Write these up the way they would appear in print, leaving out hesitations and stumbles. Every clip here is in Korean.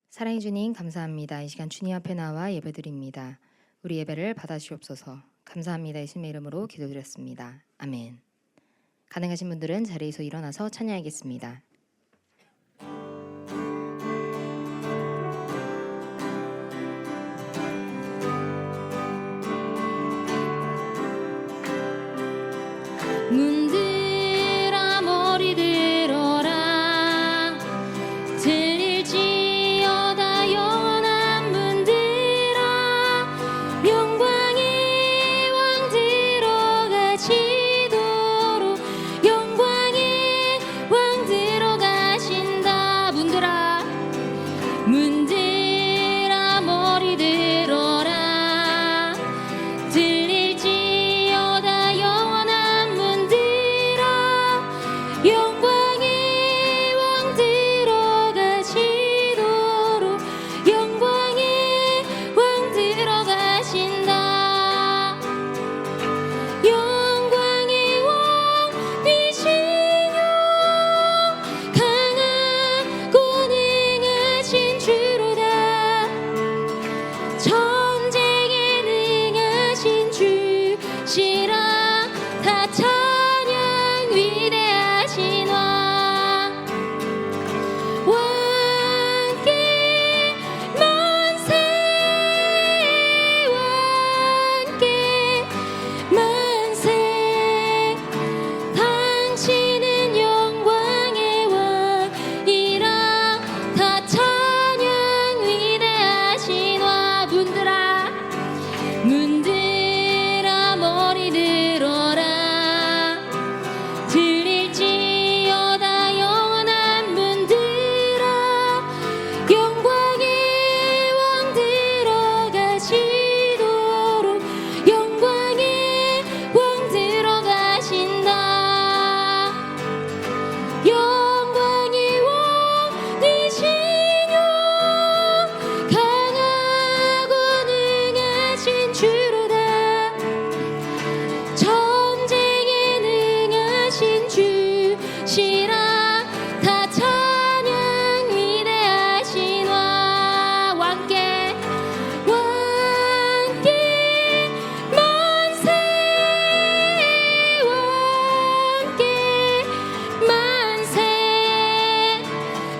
사랑해 주님 감사합니다. 이 시간 주님 앞에 나와 예배드립니다. 우리 예배를 받아주옵소서. 감사합니다. 예수님의 이름으로 기도드렸습니다. 아멘. 가능하신 분들은 자리에서 일어나서 찬양하겠습니다. 문들아 머리 들어라 들릴지어다 영원한 문들아 영광의 왕 들어가시도록 영광의 왕 들어가신다. 문들아 문들아 머리 들어라 들릴지어다 영원한 문들아 영광의 왕 들어가시도록 영광의 왕 들어가신다. 영광의 왕 되시며 강하고 능하신 주로다. 전쟁에 능하신 주시라. 다 찬양 위대하신 왕 왕께 만세 왕께 만세. 당신은 영광의 왕이라. 다 찬양 위대하신 왕. 문들아 문들아 머리 들어라 들릴지어다 영원한 문들아 영광의 왕 들어가시도록 영광의 왕 들어가신다. 영광의 왕 되시며 강하고 능하신 주로다. 전쟁에 능하신 주시라. 다 찬양 위대하신 왕 왕께 왕께 만세 왕께 만세.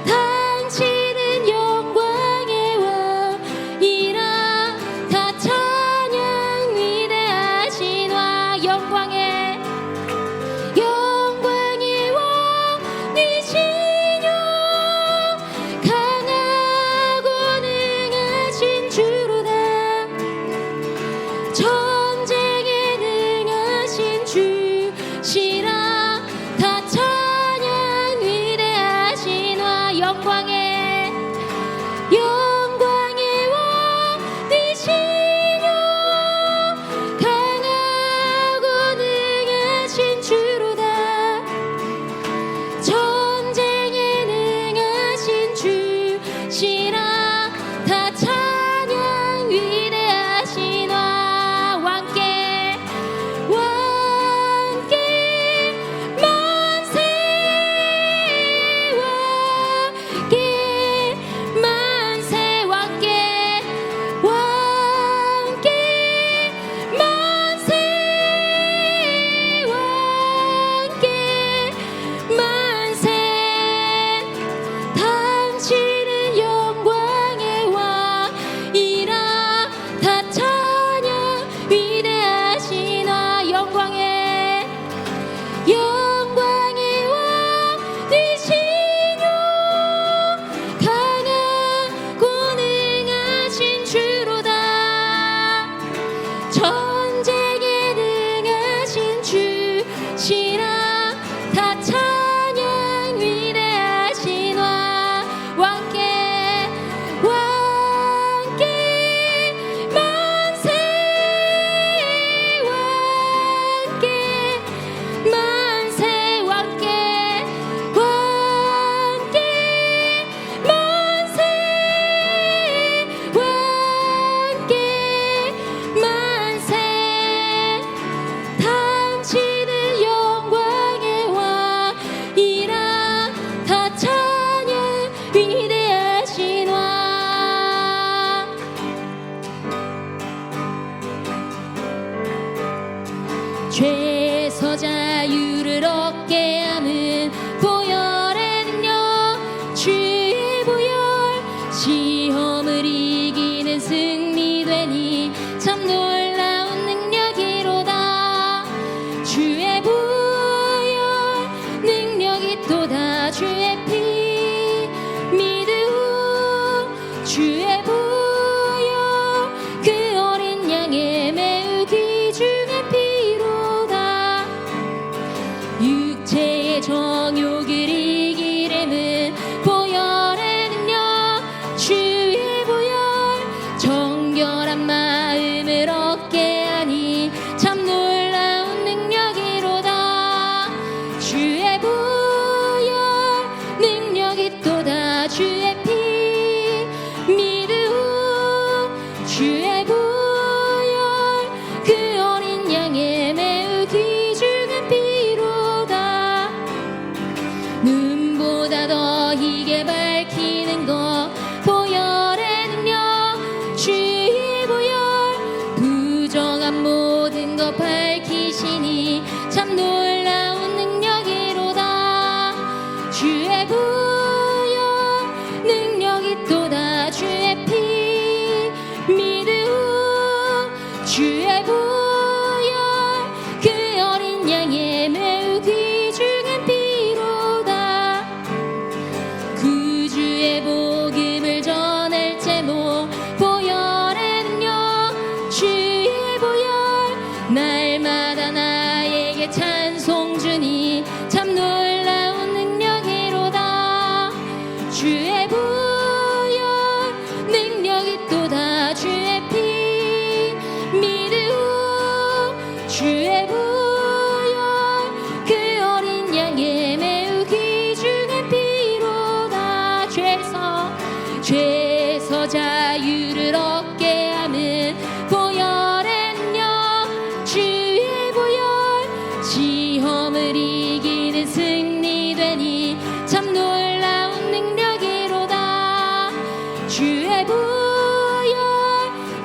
당신은 영광의 왕이라. 다 찬양 위대하신 왕. 영광의 왕 되시며 강하고 능하신 주로다. 전쟁에 능하신 주시라. 다 찬양 위대하신 왕. 영광의 왕 되시며 강하고 죄에서 자유를 얻게 함은 보혈의 능력 주의 보혈 시험을 이기는 승리되니 참 놀라운 능력이로다. 주의 보혈 능력이 또다. 주의 피 믿으오. 주의 보혈 그 어린 양의 매우 귀중한 피로다. 육체의 정욕을 이기려면 보혈의 능력 주의 보혈 정결한 마음을 얻게 하니 참 놀라운 능력이로다. 주의 보혈 능력이 또다. 주의 피 믿으오. 주의 보혈 그 어린 양의 매우 귀중한 피로다. 눈보다 더 희게 밝히는 것 보혈의 능력 주의 보혈 부정한 모든 것 밝히시니 참 놀라운 능력이로다. 주의 보혈 능력이 또다. 주의 피 믿으오. 주의 보혈 그 어린 양의 매우 귀중한 피로다. 구주의 복음을 전할 제목 보혈의 능력 주의 보혈 날마다 나에게 찬송 주니 참 놀라운 능력이로다. 주의 보혈 능력이 또다. 주의 피 믿으오. 주의 보혈 그 어린 양의 매우 귀중한 피로다. 죄에서 자유를 얻게 함은 보혈의 능력 주의 보혈 시험을 이기는 승리되니 참 놀라운 능력이로다. 주의 보혈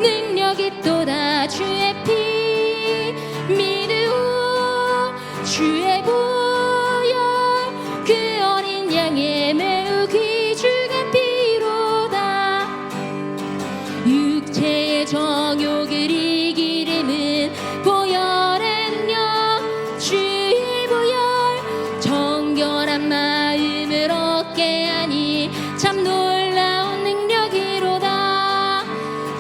능력이 또다. 주의 피 믿으오. 주의 보혈 그 어린 양의 매우 귀중한 피로다. 육체의 정욕을 이기려면 보혈의 능력 주의 보혈 정결한 마음을 얻게 하니 참 놀라운 능력이로다.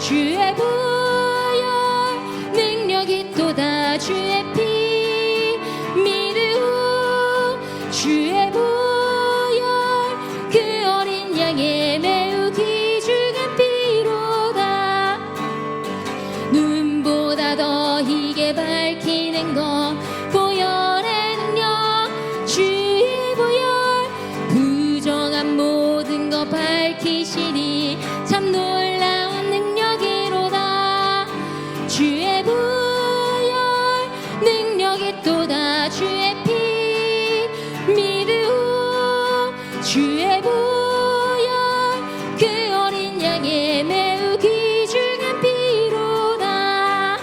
주의 보혈 능력이 또다. 주의 피 믿으오. 주의 보혈 그 어린 양의 매우 귀중한 피로다. 눈보다 더 희게 밝히는 것 보혈의 능력 주의 보혈 부정한 모든 것 밝히시니 참 놀라운 능력이로다. 주의 보혈 능력이 또다. 주의 피 믿으오. 주의 보혈 그 어린 양의 매우 귀중한 피로다.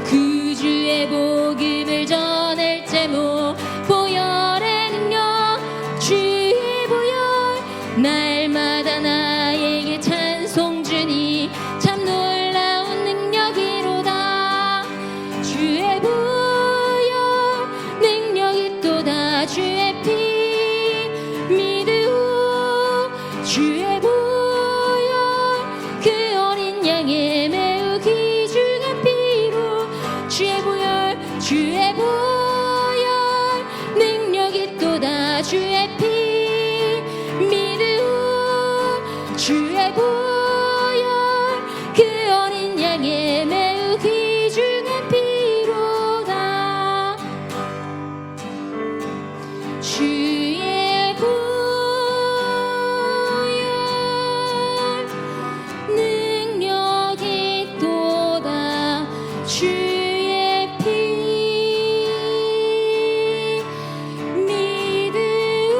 구주의 복음을 전할 제목 보혈의 능력 주의 보혈 날마다 나에게 찬송 주니 참 놀라운 능력이로다. 주의 보혈 능력이 또다. 주의 피 믿으오. 주의 보혈 그 어린 양의 매우 귀중한 피로 주의 보혈 주의 보혈 능력이 또다. 주의 피 믿으오. 주의 보혈 그 어린 양의 매우 귀중한 피로다. 주의 보혈 능력이 또다. 주의 피 믿으오.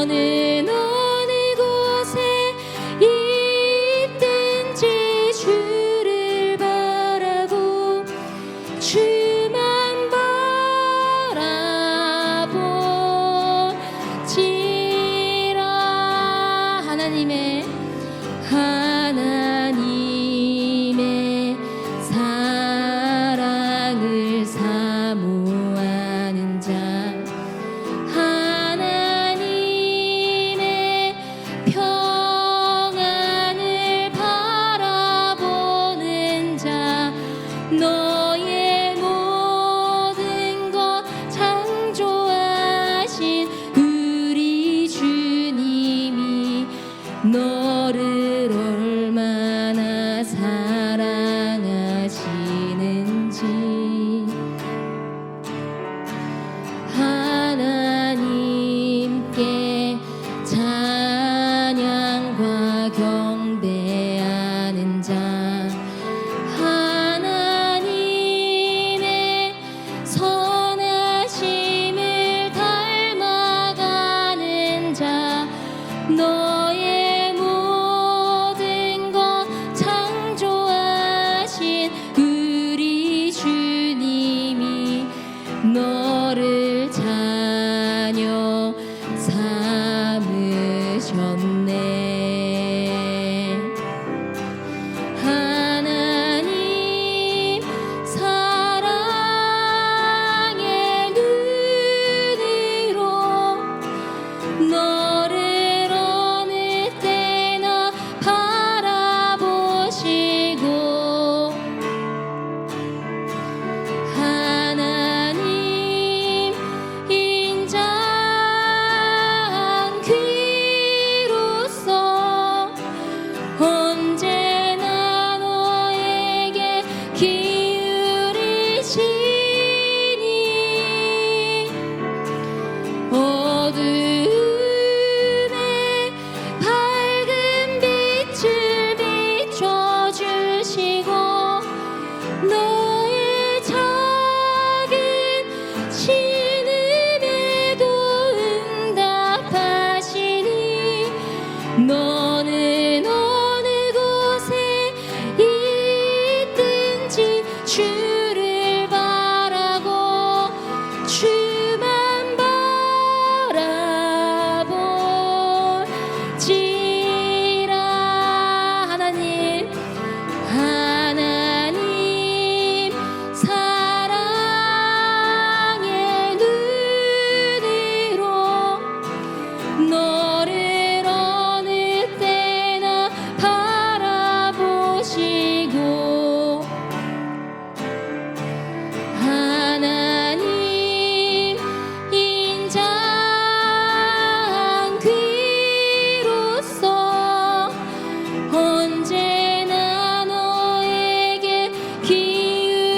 너는 어느 곳에 있든지 주를 바라고 주만 바라보지라. 하나님의 사랑을 사모하는 자, 하나님의 평안을 바라보는 자, 너의 모든 것 창조하신 우리 주님이 너를 얼마나 사랑하시는지 하나님께 찬양과 경배하는 자, 하나님의 선하심을 닮아가는 자, 너의 모든 것 창조하신 우리 주님이 너를 자녀 삼으셨네. 하나님 사랑의 눈으로 너를 어느 때나 바라보시고 하나님 인자한 귀로서 언제나 너에게 기울이시니 어두움에 밝은 빛을 비춰주시고 너의 작은 신음에도 응답하시니 너는 어느 곳에 있든지 주를 바라고 주만 바라보지라. 하나님 사랑의 눈으로 너를 어느 때나 바라보시고 하나님 인자한 귀로서 언제나 너에게 기울이시니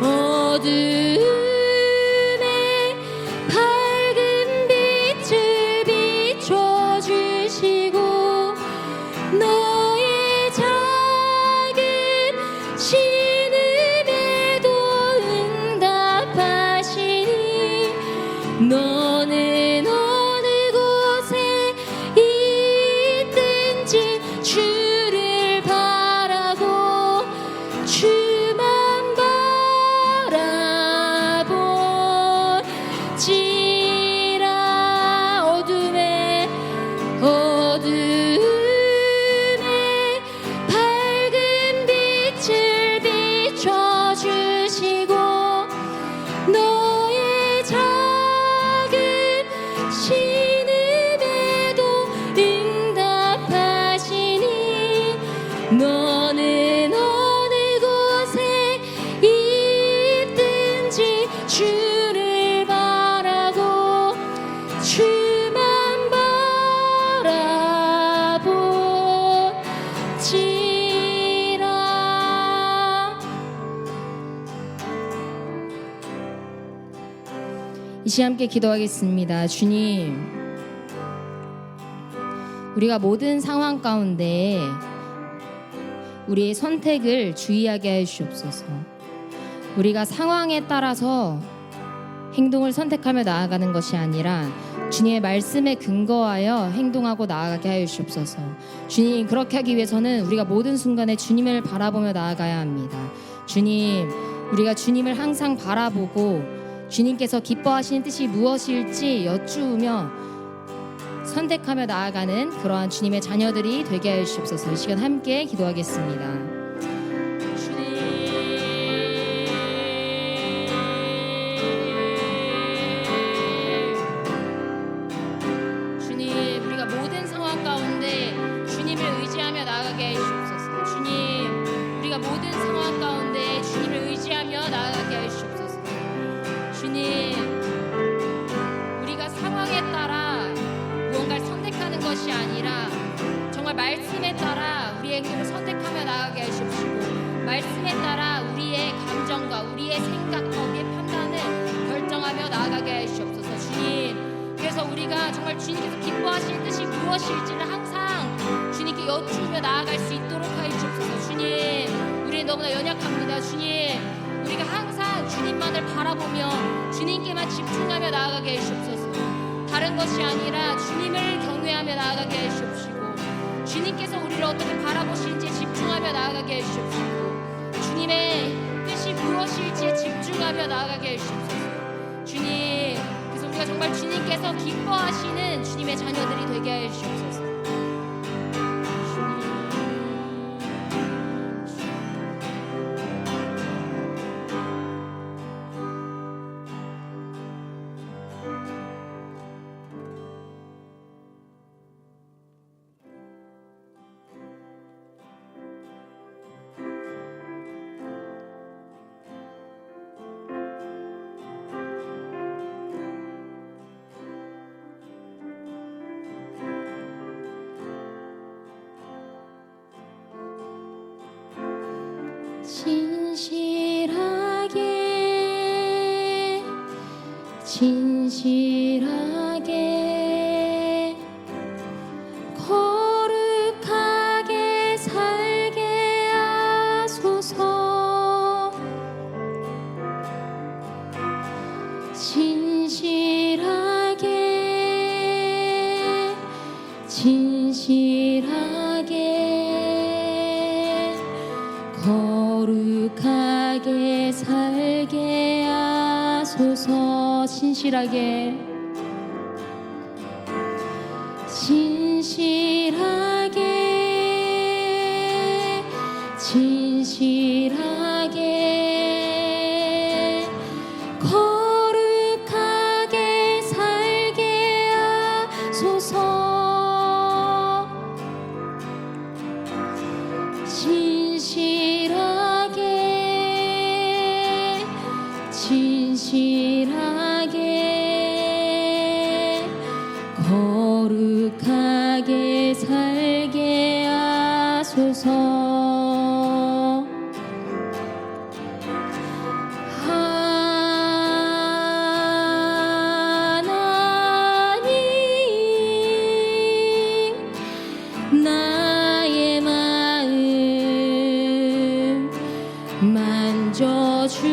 어두움에 밝은 빛을 비춰주시고 너의 작은 신음에도 응답하시니 너는 어느 곳에 있든지 주를 바라고 주만 바라보지라. 어둠에 밝은 빛을 비춰주시고 너의 작은 신음에도 응답하시니 너는 어느 곳에 있든지 주를 바라고 주만 바라보지라. 이 시간 함께 기도하겠습니다. 주님, 우리가 모든 상황 가운데 우리의 선택을 주의하게 해 주옵소서. 우리가 상황에 따라서 행동을 선택하며 나아가는 것이 아니라 주님의 말씀에 근거하여 행동하고 나아가게 하여 주옵소서. 주님, 그렇게 하기 위해서는 우리가 모든 순간에 주님을 바라보며 나아가야 합니다. 주님, 우리가 주님을 항상 바라보고 주님께서 기뻐하시는 뜻이 무엇일지 여쭈으며 선택하며 나아가는 그러한 주님의 자녀들이 되게 하여 주옵소서. 이 시간 함께 기도하겠습니다. 주님, 우리가 모든 상황 가운데 주님을 의지하며 나아가게 하시옵소서. 주님, 우리가 모든 상황 가운데 주님을 의지하며 나아가게 하시옵소서. 주님, 우리가 상황에 따라 무언가를 선택하는 것이 아니라 정말 말씀에 따라 우리의 행동을 선택하며 나아가게 하시옵시고, 말씀에 따라 우리의 감정과 우리의 생각과 우리의 판단을 결정하며 나아가게 하시옵소서. 주님, 그래서 우리가 정말 주님께서 기뻐하실 뜻이 무엇일지를 항상 주님께 여쭈며 나아갈 수 있도록 하여 주옵소서. 주님, 우리는 너무나 연약합니다. 주님, 우리가 항상 주님만을 바라보며 주님께만 집중하며 나아가게 하시옵소서. 다른 것이 아니라 주님을 경외하며 나아가게 하시옵시고, 주님께서 우리를 어떻게 바라보시는지 집중하며 나아가게 하시옵시고, 주님의 뜻이 무엇일지에 집중하며 나아가게 하시옵소서. 주님, 그래서 우리가 정말 주님께서 기뻐하시는 주님의 자녀들이 되게 하여 주옵소서. 진실하게 거룩하게 살게 하소서. 진실하게 거룩하게 살게 하소서. 진실하게 진실하게 거룩하게 살게 하소서. 진실하게 거룩하게 살게 하소서. 하나님, 나의 마음 만져주소서.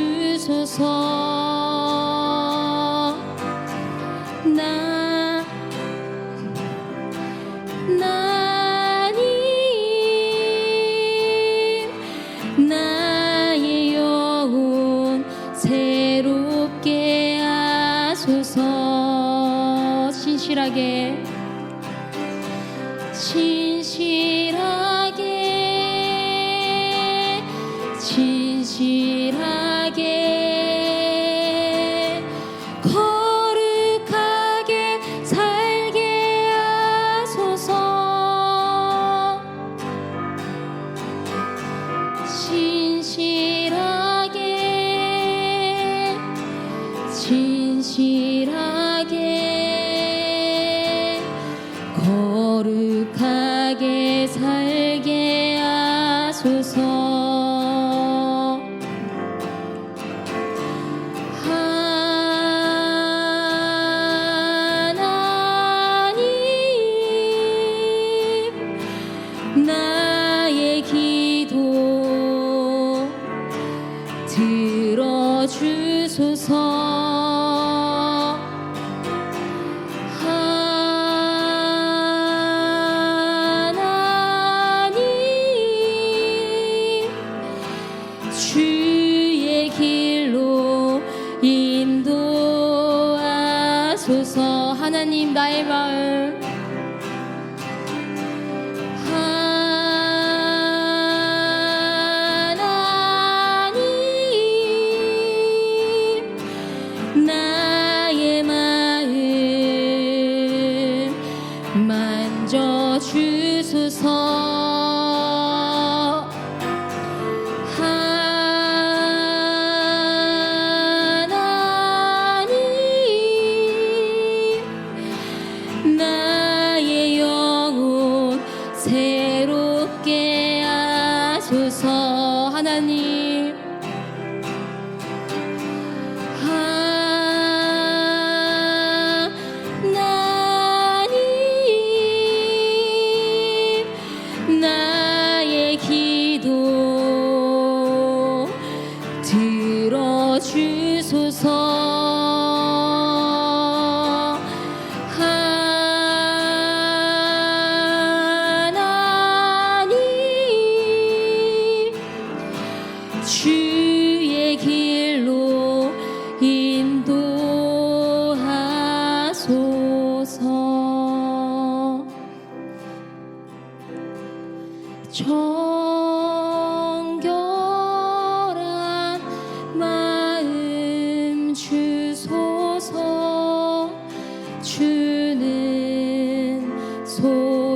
나의 영혼 새롭게 하소서. 진실하게 거룩하게 살게 하소서. 진실하게 거룩하게 살게 하소서. 하나님, 나의 기도 들어주소서. 하소서. 하나님 나의 마음 하나님 나의 마음 만져주소서. 나의 영혼 새롭게 하소서. 하나님 하나님 나의 기도 들어주소서. 주의 길로 인도하소서. 정결한 마음 주소서. 주는 소멸하는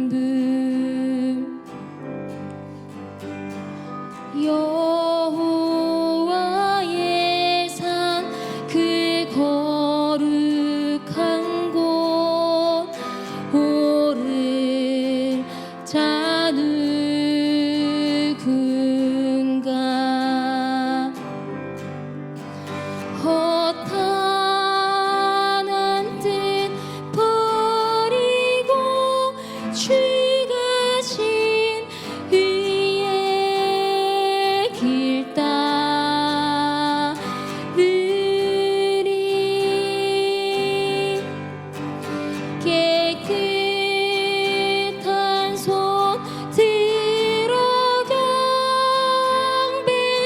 분. 여호와의 산 그 거룩한 곳 오를 자 누군가. 허탄한 뜻 버리고 주가 신 위에 길 따르리. 깨끗한 손 들어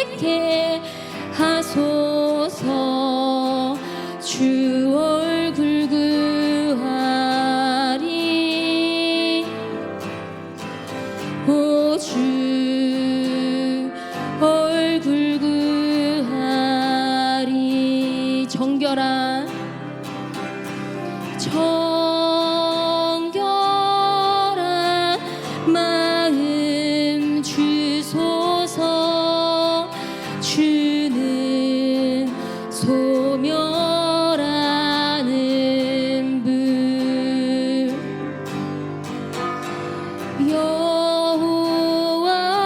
경배케 하소서. 주 얼굴 구하리. 오 주 얼굴 구하리. 정결한 마음 주소서. 주는 소멸하는 분.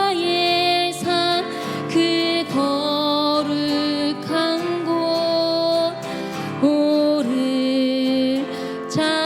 여호와의 산 그 거룩한 곳 오를 자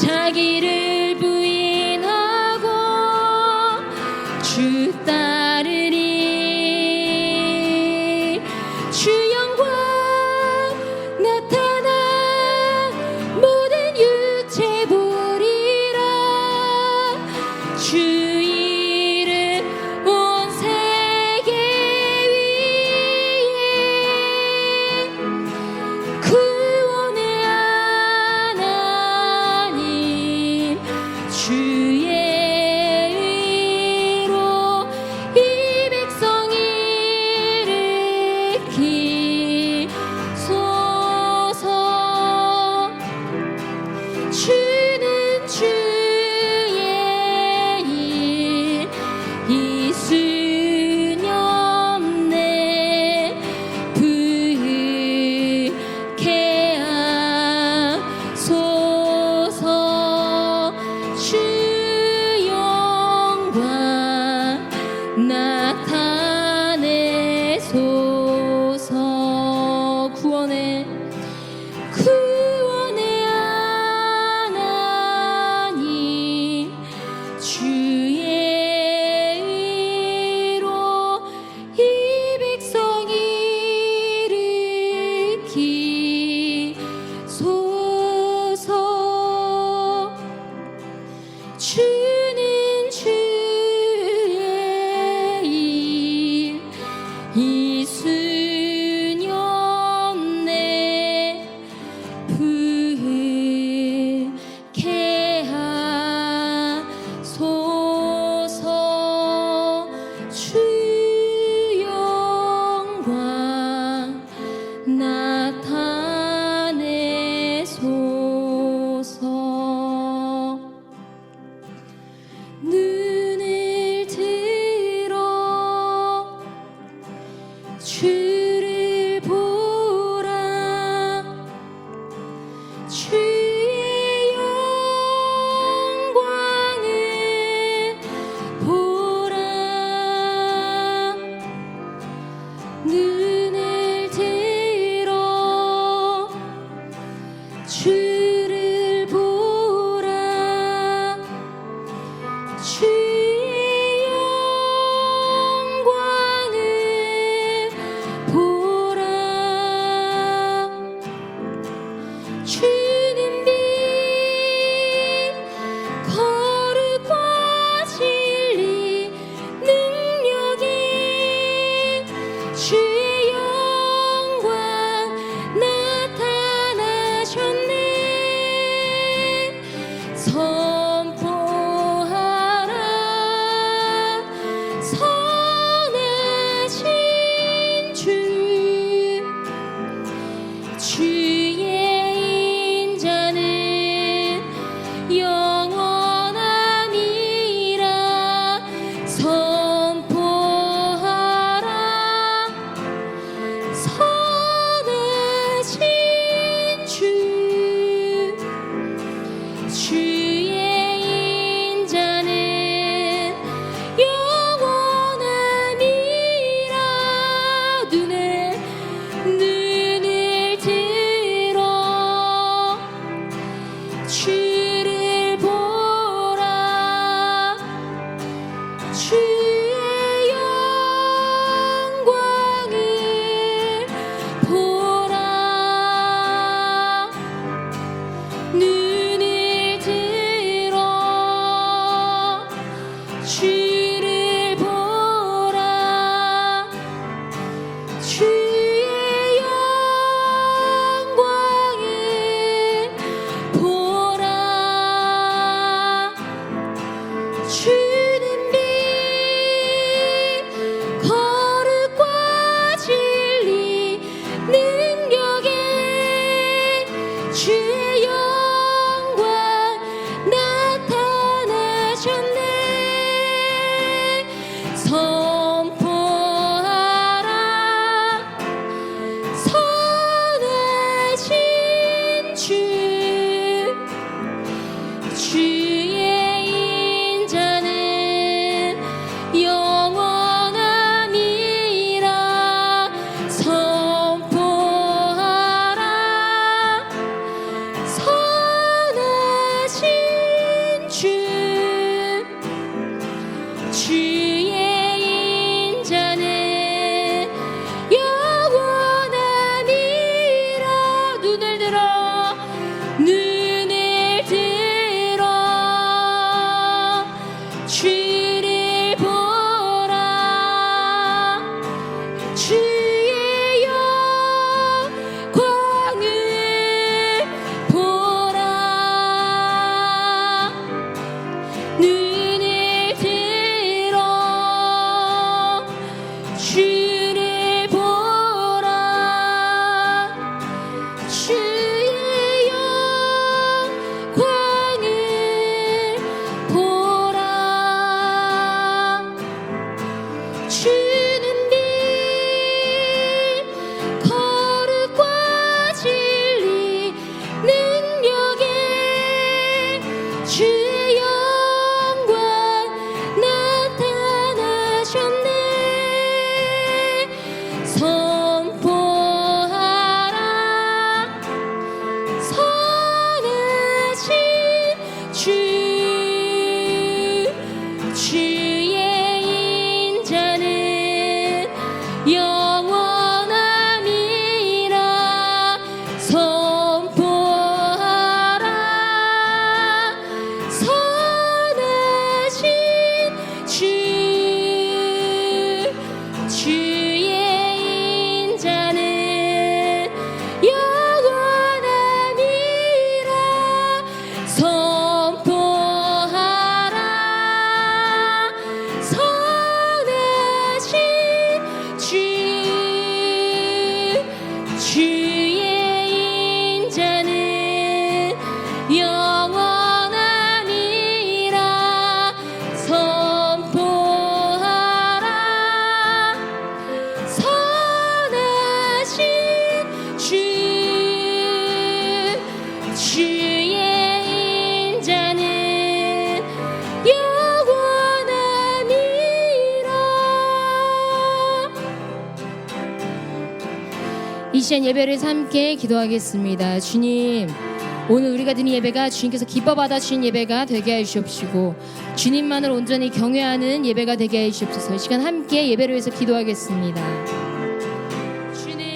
자기를 부인하고 주 따르리. 주 영광 나타나 모든 육체 보리라. 주 이름 온 세계 위에 구원의 하나님 주의 의로 이 백성 일으키소서. 주는 주의 일 이수년 내 부흥케 하소서. 주 영광 나타내소서. 구원의 하나님 주의 의로 이 백성 일으키소서. 주는 주의 일 이수년 내 부흥케 하소서. 주 영광 나타내소서. 눈을 들어 주를 보라. 주의 영광을 보라. 눈을 들어 주를 보라. 주의 영광을 보라. 주는 빛 거룩과 진리 능력이 주의 영광 나타나셨네. 선포하라 선하신 주의 인자는 영원함이라. 선포하라 선하신 주의 인자는 영원함이라. 눈을 들어 주를 보라. 주의 영광을 보라. 눈을 들어 주를 보라. 주의 영광을 보라. 눈을 들어 주를 보라. 주의 영광을 보라. 주는 빛 거룩과 진리 능력에 주의 영광 나타나셨네. 선포하라. 선하신 주 주의 인자는 영원함이라. 선포하라. 선하신 주 주의 인자는 영원함이라. 선포하라. 선하신 주 주의 인자는 영원함이라. 선포하라. 선하신 주 주의 인자는 영원함이라. 이 시간 예배를 함께 기도하겠습니다. 주님, 오늘 우리가 드린 예배가 주님께서 기뻐 받아 주신 예배가 되게 해 주옵시고 주님만을 온전히 경외하는 예배가 되게 해 주옵소서. 이 시간 함께 예배를 위해서 기도하겠습니다. 주님,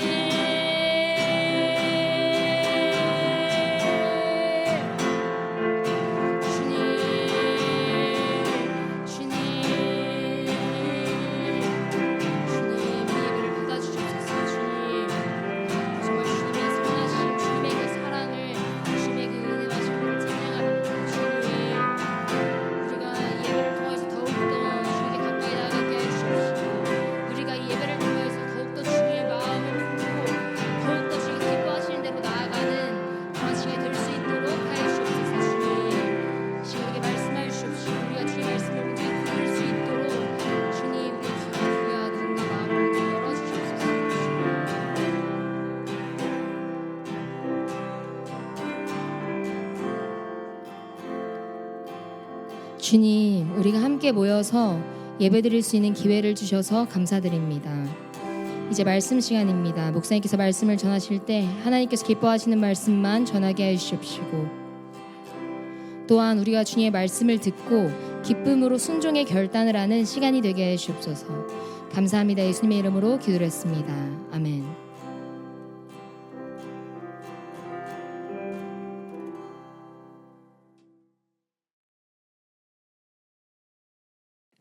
주님, 예배를 받아주옵소서. 주님, 정말 주님의 선하심, 주님의 그 사랑을, 주님의 그 은혜와 정말 찬양하는 주님, 우리가 예배를 통해서 더욱더 주님께 가까이 나가게 해주십시오. 우리가 이 예배를 통해서 더욱더 주님의 마음을 품고 더욱더 주님이 기뻐하시는 대로 나아가는 그런 시간이 될 수 있도록 하여 주옵소서. 주님, 이 시간에 말씀하여 주십시오. 우리가 주의 말씀을 온전히 들을 수 있도록 주님, 우리 귀와 눈과 마음을 온전히 열어주시옵소서. 주님, 우리가 함께 모여서 예배드릴 수 있는 기회를 주셔서 감사드립니다. 이제 말씀 시간입니다. 목사님께서 말씀을 전하실 때 하나님께서 기뻐하시는 말씀만 전하게 해주십시고, 또한 우리가 주님의 말씀을 듣고 기쁨으로 순종의 결단을 하는 시간이 되게 해주옵소서. 감사합니다. 예수님의 이름으로 기도했습니다. 아멘.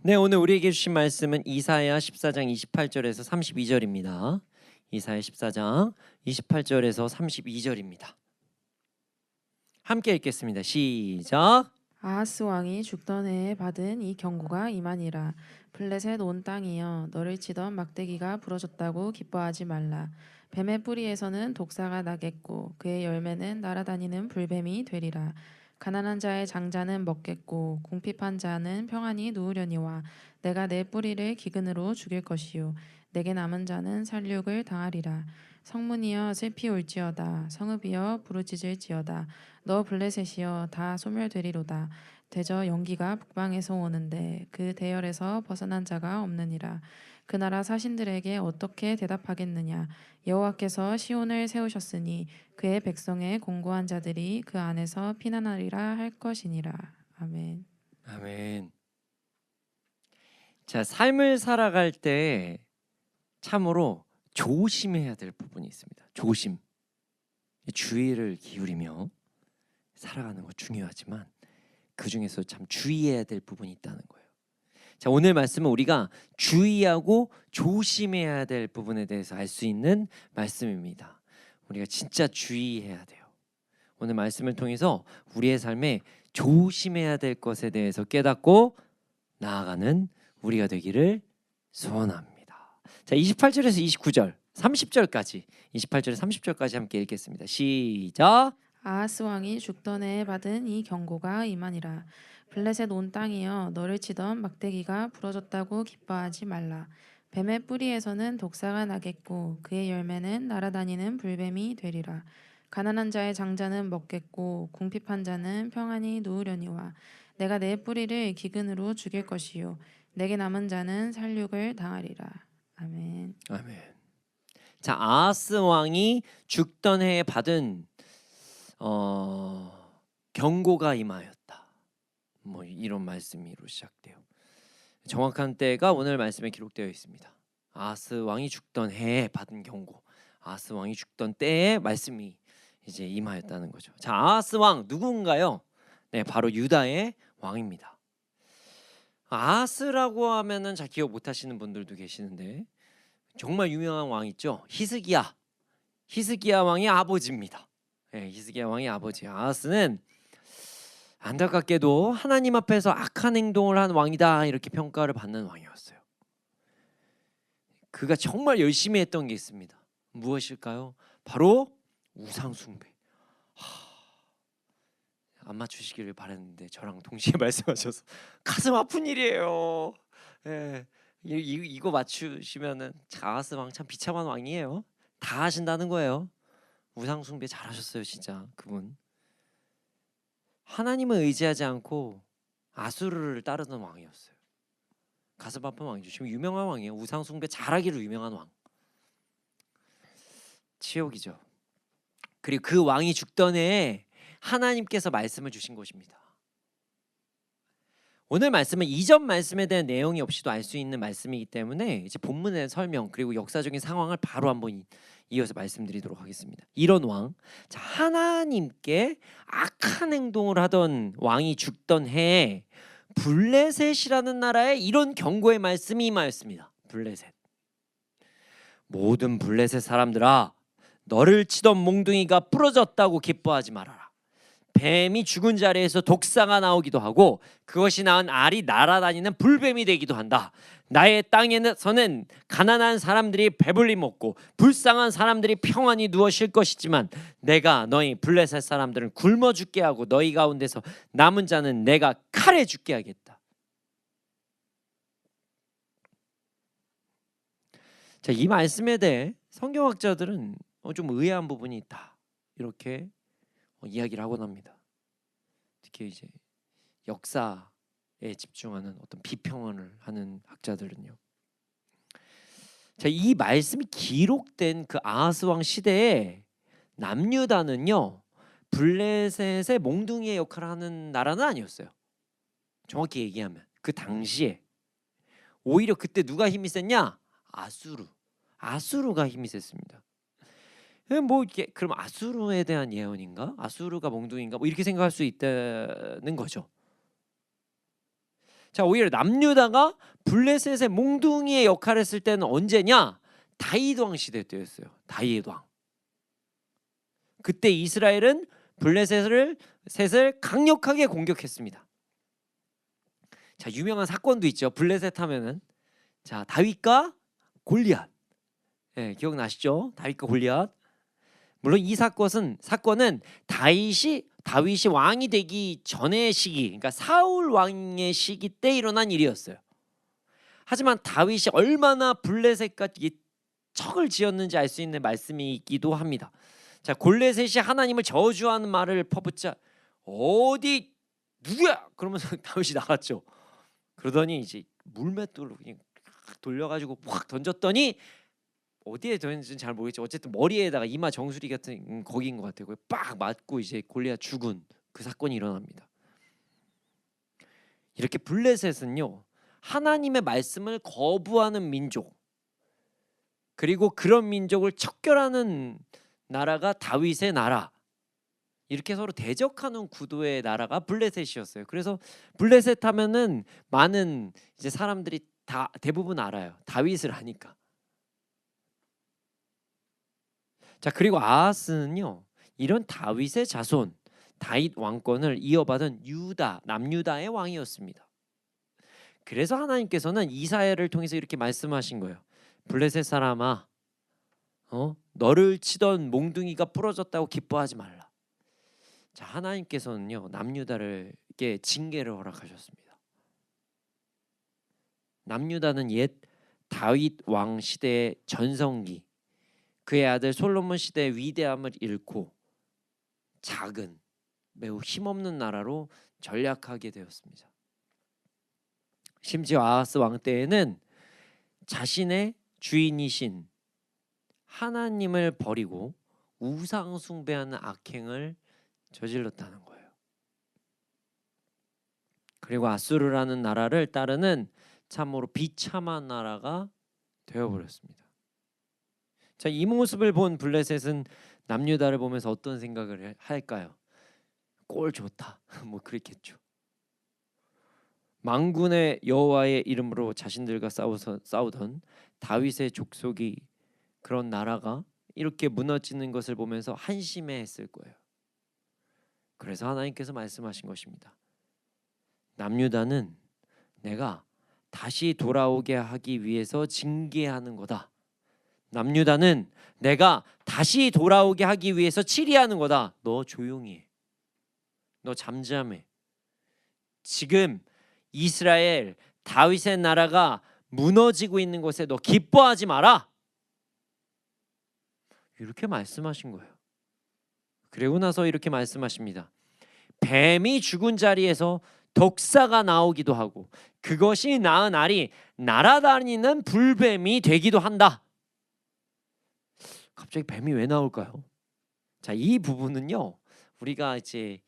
네, 오늘 우리에게 주신 말씀은 이사야 14장 28절에서 32절입니다. 이사야 14장 28절에서 32절입니다. 함께 읽겠습니다. 시작. 아하스 왕이 죽던 해에 받은 이 경고가 이만이라. 블레셋 온 땅이여, 너를 치던 막대기가 부러졌다고 기뻐하지 말라. 뱀의 뿌리에서는 독사가 나겠고 그의 열매는 날아다니는 불뱀이 되리라. 가난한 자의 장자는 먹겠고 궁핍한 자는 평안히 누우려니와 내가 내 뿌리를 기근으로 죽일 것이요 내게 남은 자는 살육을 당하리라. 성문이여 슬피 울지어다. 성읍이여 부르짖을지어다. 너 블레셋이여 다 소멸되리로다. 대저 연기가 북방에서 오는데 그 대열에서 벗어난 자가 없느니라. 그 나라 사신들에게 어떻게 대답하겠느냐. 여호와께서 시온을 세우셨으니 그의 백성의 공고한 자들이 그 안에서 피난하리라 할 것이니라. 아멘. 아멘. 자, 삶을 살아갈 때 참으로 조심해야 될 부분이 있습니다. 조심. 주의를 기울이며 살아가는 거 중요하지만 그 중에서 참 주의해야 될 부분이 있다는 거예요. 자, 오늘 말씀은 우리가 주의하고 조심해야 될 부분에 대해서 알 수 있는 말씀입니다. 우리가 진짜 주의해야 돼요. 오늘 말씀을 통해서 우리의 삶에 조심해야 될 것에 대해서 깨닫고 나아가는 우리가 되기를 소원합니다. 자, 28절에서 29절, 30절까지 28절에서 30절까지 함께 읽겠습니다. 시작. 아하스 왕이 죽던 해에 받은 이 경고가 이만이라. 블레셋 온 땅이여 너를 치던 막대기가 부러졌다고 기뻐하지 말라. 뱀의 뿌리에서는 독사가 나겠고 그의 열매는 날아다니는 불뱀이 되리라. 가난한 자의 장자는 먹겠고 궁핍한 자는 평안히 누우려니와 내가 내 뿌리를 기근으로 죽일 것이요 내게 남은 자는 살육을 당하리라. 아멘. 아멘. 자, 아하스 왕이 죽던 해에 받은 경고가 임하였다. 뭐 이런 말씀으로 시작돼요. 정확한 때가 오늘 말씀에 기록되어 있습니다. 아하스 왕이 죽던 해에 받은 경고, 아하스 왕이 죽던 때에 말씀이 이제 임하였다는 거죠. 자, 아하스 왕 누군가요? 네, 바로 유다의 왕입니다. 아하스라고 하면은 잘 기억 못 하시는 분들도 계시는데 정말 유명한 왕 있죠. 히스기야. 히스기야 왕의 아버지입니다. 네, 히스기야 왕의 아버지. 아하스는 안타깝게도 하나님 앞에서 악한 행동을 한 왕이다 이렇게 평가를 받는 왕이었어요. 그가 정말 열심히 했던 게 있습니다. 무엇일까요? 바로 우상 숭배. 안 맞추시기를 바랬는데 저랑 동시에 말씀하셔서 가슴 아픈 일이에요. 예, 이거 맞추시면은 아하스 왕 참 비참한 왕이에요. 다 하신다는 거예요. 우상 숭배 잘하셨어요, 진짜 그분. 하나님을 의지하지 않고 아수르를 따르는 왕이었어요. 가슴 아픈 왕이죠. 지금 유명한 왕이에요. 우상 숭배 잘하기로 유명한 왕. 치욕이죠. 그리고 그 왕이 죽던 해에 하나님께서 말씀을 주신 것입니다. 오늘 말씀은 이전 말씀에 대한 내용이 없이도 알 수 있는 말씀이기 때문에 이제 본문의 설명 그리고 역사적인 상황을 바로 한번 이어서 말씀드리도록 하겠습니다. 이런 왕, 자, 하나님께 악한 행동을 하던 왕이 죽던 해에 블레셋이라는 나라에 이런 경고의 말씀이 임하였습니다. 블레셋. 모든 블레셋 사람들아, 너를 치던 몽둥이가 부러졌다고 기뻐하지 말아라. 뱀이 죽은 자리에서 독사가 나오기도 하고 그것이 낳은 알이 날아다니는 불뱀이 되기도 한다. 나의 땅에서는 가난한 사람들이 배불리 먹고 불쌍한 사람들이 평안히 누워 쉴 것이지만 내가 너희 블레셋 사람들은 굶어 죽게 하고 너희 가운데서 남은 자는 내가 칼에 죽게 하겠다. 자, 이 말씀에 대해 성경학자들은 좀 의아한 부분이 있다 이렇게 이야기를 하곤 합니다. 특히 이제 역사에 집중하는 어떤 비평을 하는 학자들은요. 자, 이 말씀이 기록된 그 아하스 왕 시대에 남유다는요 블레셋의 몽둥이의 역할을 하는 나라는 아니었어요. 정확히 얘기하면 그 당시에 오히려 그때 누가 힘이 셌냐? 아수르가 힘이 셌습니다. 뭐 이게 그럼 아수르에 대한 예언인가? 아수르가 몽둥이인가? 뭐 이렇게 생각할 수 있다는 거죠. 자, 오히려 남유다가 블레셋의 몽둥이의 역할을 했을 때는 언제냐? 다윗 왕 시대 때였어요. 다윗 왕. 그때 이스라엘은 블레셋을 강력하게 공격했습니다. 자, 유명한 사건도 있죠. 블레셋 하면은 자, 다윗과 골리앗. 예, 기억나시죠? 다윗과 골리앗. 물론 이 사건은 다윗이 왕이 되기 전의 시기, 그러니까 사울 왕의 시기 때 일어난 일이었어요. 하지만 다윗이 얼마나 블레셋과 척을 지었는지 알 수 있는 말씀이기도 합니다. 자, 골레셋이 하나님을 저주하는 말을 퍼붓자 어디 누구야? 그러면서 다윗이 나갔죠. 그러더니 이제 물맷돌로 그냥 돌려가지고 확 던졌더니 어디에 던진지는 잘 모르겠죠. 어쨌든 머리에다가 이마 정수리 같은 거기인 것 같아요. 빡 맞고 이제 골리앗 죽은 그 사건이 일어납니다. 이렇게 블레셋은요 하나님의 말씀을 거부하는 민족, 그리고 그런 민족을 척결하는 나라가 다윗의 나라, 이렇게 서로 대적하는 구도의 나라가 블레셋이었어요. 그래서 블레셋 하면은 많은 이제 사람들이 다 대부분 알아요. 다윗을 아니까. 자, 그리고 아하스는요 이런 다윗의 자손, 다윗 왕권을 이어받은 유다, 남유다의 왕이었습니다. 그래서 하나님께서는 이사야를 통해서 이렇게 말씀하신 거예요. 블레셋 사람아, 너를 치던 몽둥이가 부러졌다고 기뻐하지 말라. 자, 하나님께서는요 남유다에게 징계를 허락하셨습니다. 남유다는 옛 다윗 왕 시대의 전성기, 그의 아들 솔로몬 시대의 위대함을 잃고 작은 매우 힘없는 나라로 전락하게 되었습니다. 심지어 아하스 왕 때에는 자신의 주인이신 하나님을 버리고 우상 숭배하는 악행을 저질렀다는 거예요. 그리고 아수르라는 나라를 따르는 참으로 비참한 나라가 되어버렸습니다. 자, 이 모습을 본 블레셋은 남유다를 보면서 어떤 생각을 할까요? 꼴 좋다. 뭐 그랬겠죠. 만군의 여호와의 이름으로 자신들과 싸우던 다윗의 족속이, 그런 나라가 이렇게 무너지는 것을 보면서 한심해했을 거예요. 그래서 하나님께서 말씀하신 것입니다. 남유다는 내가 다시 돌아오게 하기 위해서 징계하는 거다. 남유다는 내가 다시 돌아오게 하기 위해서 치리하는 거다. 너 조용히 해. 너 잠잠해. 지금 이스라엘 다윗의 나라가 무너지고 있는 것에 너 기뻐하지 마라. 이렇게 말씀하신 거예요. 그리고 나서 이렇게 말씀하십니다. 뱀이 죽은 자리에서 독사가 나오기도 하고 그것이 낳은 알이 날아다니는 불뱀이 되기도 한다. 갑자기 뱀이 왜 나올까요? 자, 이 부분은요 우리가 이제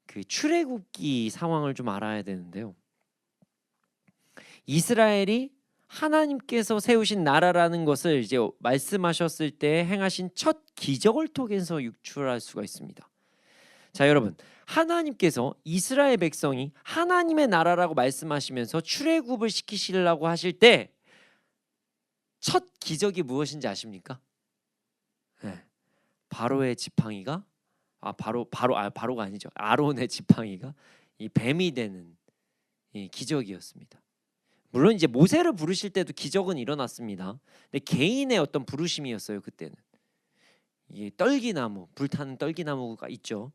그 출애굽기 상황을 좀 알아야 되는데요. 이스라엘이 하나님께서 세우신 나라라는 것을 이제 말씀하셨을 때 행하신 첫 기적을 통해서 유출할 수가 있습니다. 자, 여러분, 하나님께서 이스라엘 백성이 하나님의 나라라고 말씀하시면서 출애굽을 시키시려고 하실 때 첫 기적이 무엇인지 아십니까? 네. 바로의 지팡이가 바로가 아니죠. 아론의 지팡이가 이 뱀이 되는 이 기적이었습니다. 물론 이제 모세를 부르실 때도 기적은 일어났습니다. 근데 개인의 어떤 부르심이었어요. 그때는 이 떨기나무, 불타는 떨기나무가 있죠.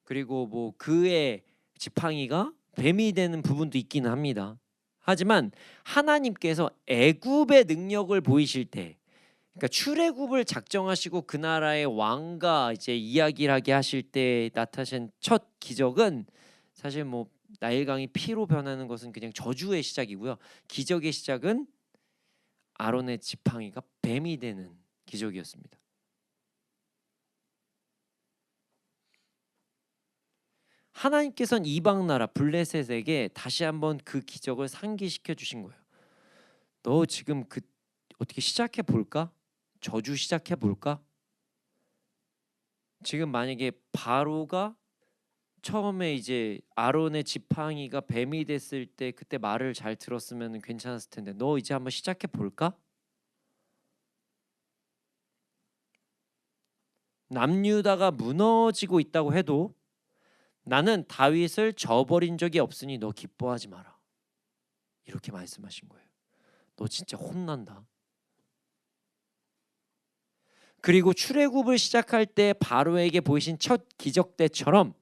그리고 뭐 그의 지팡이가 뱀이 되는 부분도 있기는 합니다. 하지만 하나님께서 애굽의 능력을 보이실 때, 그러니까 출애굽을 작정하시고 그 나라의 왕과 이제 이야기를 하게 하실 때 나타나신 첫 기적은 사실 뭐 나일강이 피로 변하는 것은 그냥 저주의 시작이고요. 기적의 시작은 아론의 지팡이가 뱀이 되는 기적이었습니다. 하나님께서는 이방 나라 블레셋에게 다시 한번 그 기적을 상기시켜 주신 거예요. 너 지금 어떻게 시작해 볼까? 저주 시작해 볼까? 지금 만약에 바로가 처음에 이제 아론의 지팡이가 뱀이 됐을 때 그때 말을 잘 들었으면 괜찮았을 텐데 너 이제 한번 시작해 볼까? 남유다가 무너지고 있다고 해도 나는 다윗을 저버린 적이 없으니 너 기뻐하지 마라. 이렇게 말씀하신 거예요. 너 진짜 혼난다. 그리고 출애굽을 시작할 때 바로에게 보이신 첫 기적 때처럼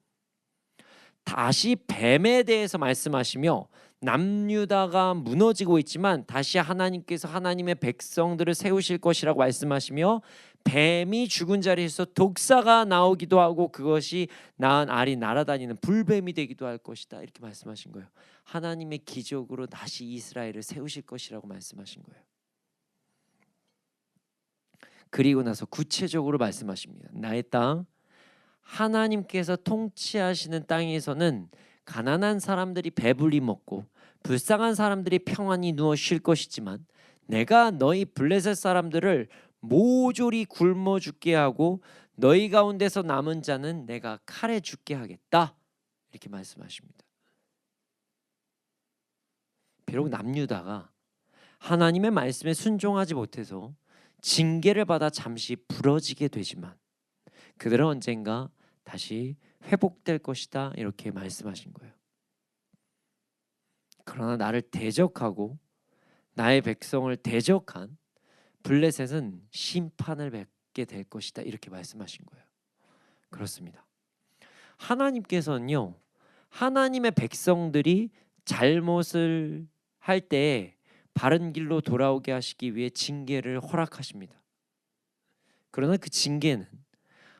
다시 뱀에 대해서 말씀하시며 남유다가 무너지고 있지만 다시 하나님께서 하나님의 백성들을 세우실 것이라고 말씀하시며 뱀이 죽은 자리에서 독사가 나오기도 하고 그것이 낳은 알이 날아다니는 불뱀이 되기도 할 것이다. 이렇게 말씀하신 거예요. 하나님의 기적으로 다시 이스라엘을 세우실 것이라고 말씀하신 거예요. 그리고 나서 구체적으로 말씀하십니다. 나의 땅, 하나님께서 통치하시는 땅에서는 가난한 사람들이 배불리 먹고 불쌍한 사람들이 평안히 누워 쉴 것이지만 내가 너희 블레셋 사람들을 모조리 굶어 죽게 하고 너희 가운데서 남은 자는 내가 칼에 죽게 하겠다. 이렇게 말씀하십니다. 비록 남유다가 하나님의 말씀에 순종하지 못해서 징계를 받아 잠시 부러지게 되지만 그들은 언젠가 다시 회복될 것이다 이렇게 말씀하신 거예요. 그러나 나를 대적하고 나의 백성을 대적한 블레셋은 심판을 받게 될 것이다 이렇게 말씀하신 거예요. 그렇습니다. 하나님께서는요, 하나님의 백성들이 잘못을 할 때 바른 길로 돌아오게 하시기 위해 징계를 허락하십니다. 그러나 그 징계는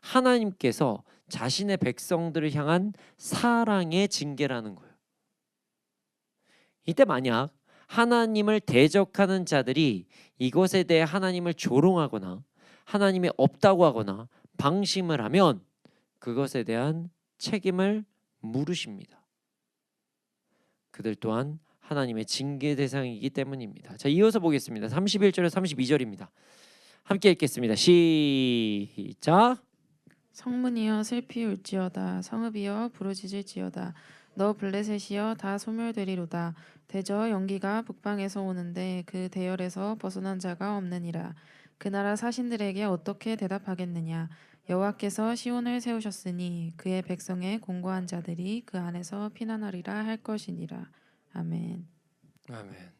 하나님께서 자신의 백성들을 향한 사랑의 징계라는 거예요. 이때 만약 하나님을 대적하는 자들이 이것에 대해 하나님을 조롱하거나 하나님이 없다고 하거나 방심을 하면 그것에 대한 책임을 물으십니다. 그들 또한 하나님의 징계 대상이기 때문입니다. 자, 이어서 보겠습니다. 31절에서 32절입니다. 함께 읽겠습니다. 시작. 성문이여 슬피 울지어다. 성읍이여 부르짖을지어다. 너 블레셋이여 다 소멸되리로다. 대저 연기가 북방에서 오는데 그 대열에서 벗어난 자가 없느니라. 그 나라 사신들에게 어떻게 대답하겠느냐. 여호와께서 시온을 세우셨으니 그의 백성의 공고한 자들이 그 안에서 피난하리라 할 것이니라. 아멘. 아멘.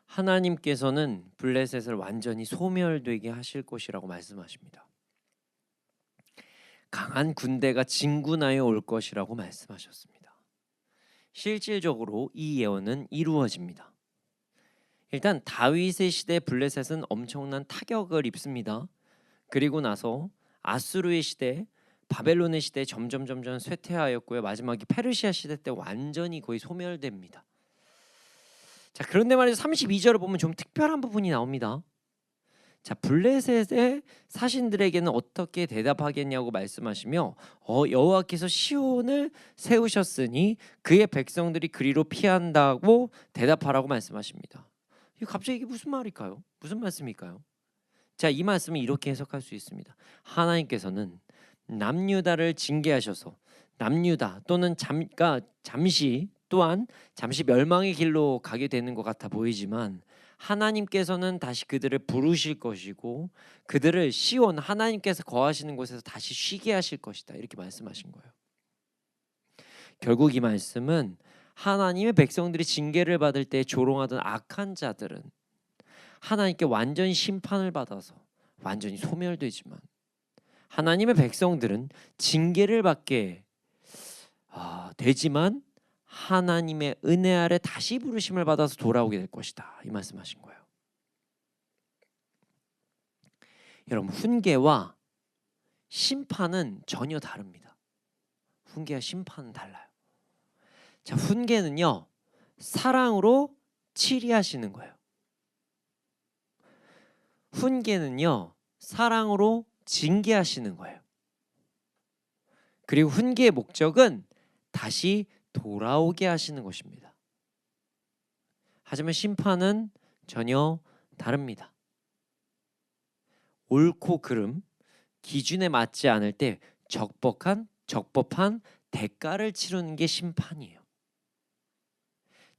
하나님께서는 블레셋을 완전히 소멸되게 하실 것이라고 말씀하십니다. 강한 군대가 진군하여 올 것이라고 말씀하셨습니다. 실질적으로 이 예언은 이루어집니다. 일단 다윗의 시대 블레셋은 엄청난 타격을 입습니다. 그리고 나서 아수르의 시대, 바벨론의 시대 점점 쇠퇴하였고요. 마지막에 페르시아 시대 때 완전히 거의 소멸됩니다. 자, 그런데 말이죠. 32절을 보면 좀 특별한 부분이 나옵니다. 자, 블레셋의 사신들에게는 어떻게 대답하겠냐고 말씀하시며 여호와께서 시온을 세우셨으니 그의 백성들이 그리로 피한다고 대답하라고 말씀하십니다. 갑자기 이게 무슨 말일까요? 무슨 말씀일까요? 자, 이 말씀은 이렇게 해석할 수 있습니다. 하나님께서는 남유다를 징계하셔서 남유다 또는 잠시 또한 잠시 멸망의 길로 가게 되는 것 같아 보이지만 하나님께서는 다시 그들을 부르실 것이고 그들을 시온 하나님께서 거하시는 곳에서 다시 쉬게 하실 것이다 이렇게 말씀하신 거예요. 결국 이 말씀은 하나님의 백성들이 징계를 받을 때 조롱하던 악한 자들은 하나님께 완전히 심판을 받아서 완전히 소멸되지만 하나님의 백성들은 징계를 받게 되지만 하나님의 은혜 아래 다시 부르심을 받아서 돌아오게 될 것이다 이 말씀하신 거예요. 여러분, 훈계와 심판은 전혀 다릅니다. 훈계와 심판은 달라요. 자, 훈계는요 사랑으로 치리하시는 거예요. 훈계는요 사랑으로 징계하시는 거예요. 그리고 훈계의 목적은 다시 돌아오게 하시는 것입니다. 하지만 심판은 전혀 다릅니다. 옳고 그름 기준에 맞지 않을 때 적법한 대가를 치르는 게 심판이에요.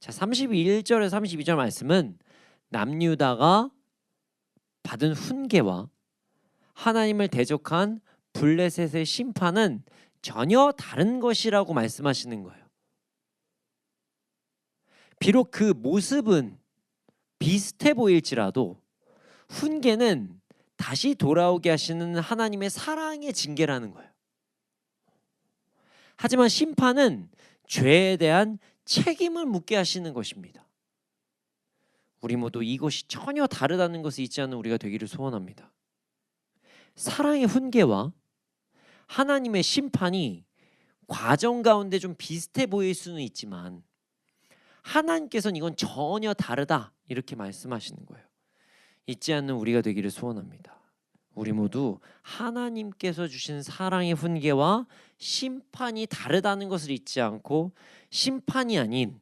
자, 31절에서 32절 말씀은 남유다가 받은 훈계와 하나님을 대적한 블레셋의 심판은 전혀 다른 것이라고 말씀하시는 거예요. 비록 그 모습은 비슷해 보일지라도 훈계는 다시 돌아오게 하시는 하나님의 사랑의 징계라는 거예요. 하지만 심판은 죄에 대한 책임을 묻게 하시는 것입니다. 우리 모두 이것이 전혀 다르다는 것을 잊지 않는 우리가 되기를 소원합니다. 사랑의 훈계와 하나님의 심판이 과정 가운데 좀 비슷해 보일 수는 있지만 하나님께서는 이건 전혀 다르다 이렇게 말씀하시는 거예요. 잊지 않는 우리가 되기를 소원합니다. 우리 모두 하나님께서 주신 사랑의 훈계와 심판이 다르다는 것을 잊지 않고 심판이 아닌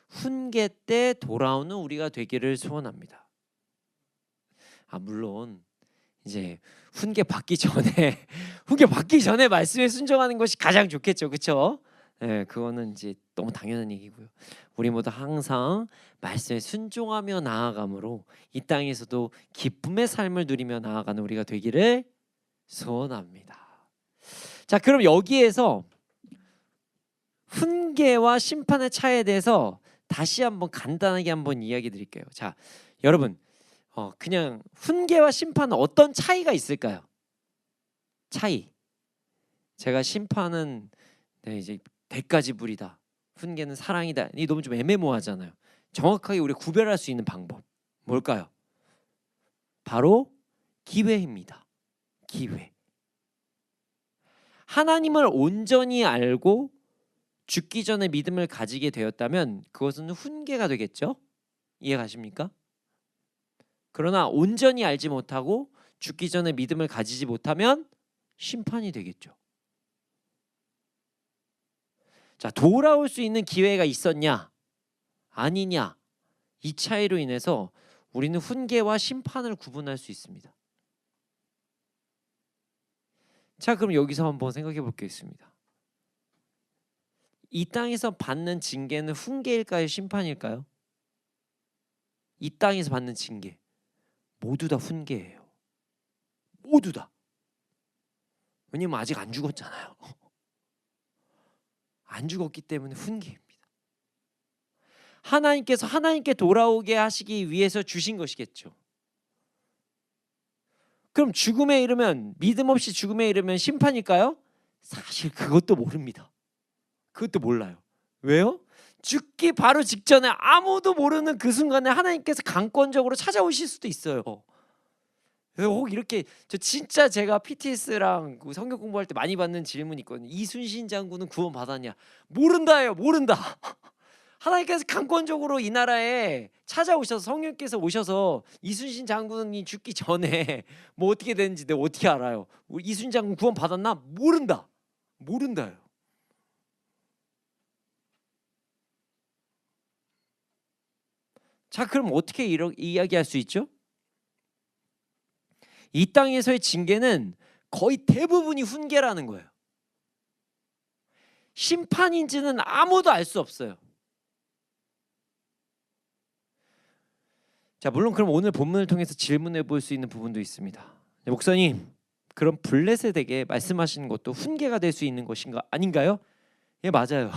훈계 때 돌아오는 우리가 되기를 소원합니다. 물론 이제 훈계 받기 전에 말씀에 순종하는 것이 가장 좋겠죠, 그렇죠? 네, 그거는 이제 너무 당연한 얘기고요. 우리 모두 항상 말씀에 순종하며 나아감으로 이 땅에서도 기쁨의 삶을 누리며 나아가는 우리가 되기를 소원합니다. 자, 그럼 여기에서 훈계와 심판의 차이에 대해서 다시 한번 간단하게 한번 이야기 드릴게요. 자, 여러분, 그냥 훈계와 심판은 어떤 차이가 있을까요? 차이. 제가 심판은 이제 대가지 부리다, 훈계는 사랑이다. 이 너무 좀 애매모호하잖아요. 정확하게 우리 구별할 수 있는 방법 뭘까요? 바로 기회입니다. 기회. 하나님을 온전히 알고 죽기 전에 믿음을 가지게 되었다면 그것은 훈계가 되겠죠? 이해가십니까? 그러나 온전히 알지 못하고 죽기 전에 믿음을 가지지 못하면 심판이 되겠죠. 자, 돌아올 수 있는 기회가 있었냐 아니냐, 이 차이로 인해서 우리는 훈계와 심판을 구분할 수 있습니다. 자, 그럼 여기서 한번 생각해 볼 게 있습니다. 이 땅에서 받는 징계는 훈계일까요, 심판일까요? 이 땅에서 받는 징계 모두 다 훈계예요. 모두 다. 왜냐면 아직 안 죽었잖아요. 안 죽었기 때문에 훈계입니다. 하나님께서 하나님께 돌아오게 하시기 위해서 주신 것이겠죠. 그럼 죽음에 이르면, 믿음 없이 죽음에 이르면 심판일까요? 사실 그것도 모릅니다. 그것도 몰라요. 왜요? 죽기 바로 직전에 아무도 모르는 그 순간에 하나님께서 강권적으로 찾아오실 수도 있어요. 혹 이렇게, 저 진짜 제가 PTS랑 그 성경 공부할 때 많이 받는 질문이 있거든요. 이순신 장군은 구원 받았냐? 모른다예요. 모른다. 하나님께서 강권적으로 이 나라에 찾아오셔서, 성령께서 오셔서 이순신 장군이 죽기 전에 뭐 어떻게 되는지 내가 어떻게 알아요? 이순신 장군 구원 받았나? 모른다. 모른다요. 자, 그럼 어떻게 이야기할 수 있죠? 이 땅에서의 징계는 거의 대부분이 훈계라는 거예요. 심판인지는 아무도 알 수 없어요. 자, 물론 그럼 오늘 본문을 통해서 질문해 볼 수 있는 부분도 있습니다. 목사님, 그럼 블레셋에게 말씀하시는 것도 훈계가 될 수 있는 것인가 아닌가요? 예, 맞아요.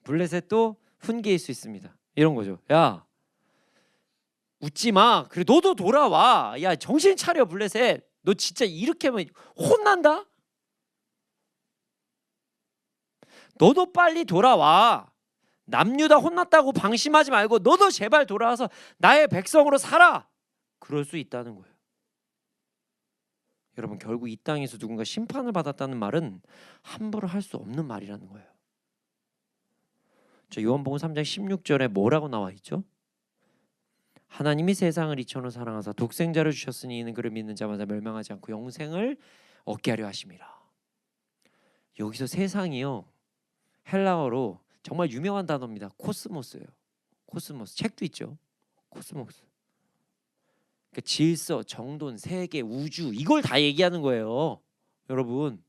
블레셋도 훈계일 수 있습니다. 이런 거죠. 야, 웃지 마. 그래, 너도 돌아와. 야, 정신 차려 블레셋. 너 진짜 이렇게 하면 혼난다. 너도 빨리 돌아와. 남유다 혼났다고 방심하지 말고 너도 제발 돌아와서 나의 백성으로 살아. 그럴 수 있다는 거예요. 여러분, 결국 이 땅에서 누군가 심판을 받았다는 말은 함부로 할 수 없는 말이라는 거예요. 저 요한복음 3장 16절에 뭐라고 나와 있죠? 하나님이 세상을 이처럼 사랑하사 독생자를 주셨으니 이는 그를 믿는 자마다 멸망하지 않고 영생을 얻게 하려 하심이라. 여기서 세상이요, 헬라어로 정말 유명한 단어입니다. 코스모스예요. 코스모스. 책도 있죠. 코스모스. 그러니까 질서, 정돈, 세계, 우주, 이걸 다 얘기하는 거예요. 여러분,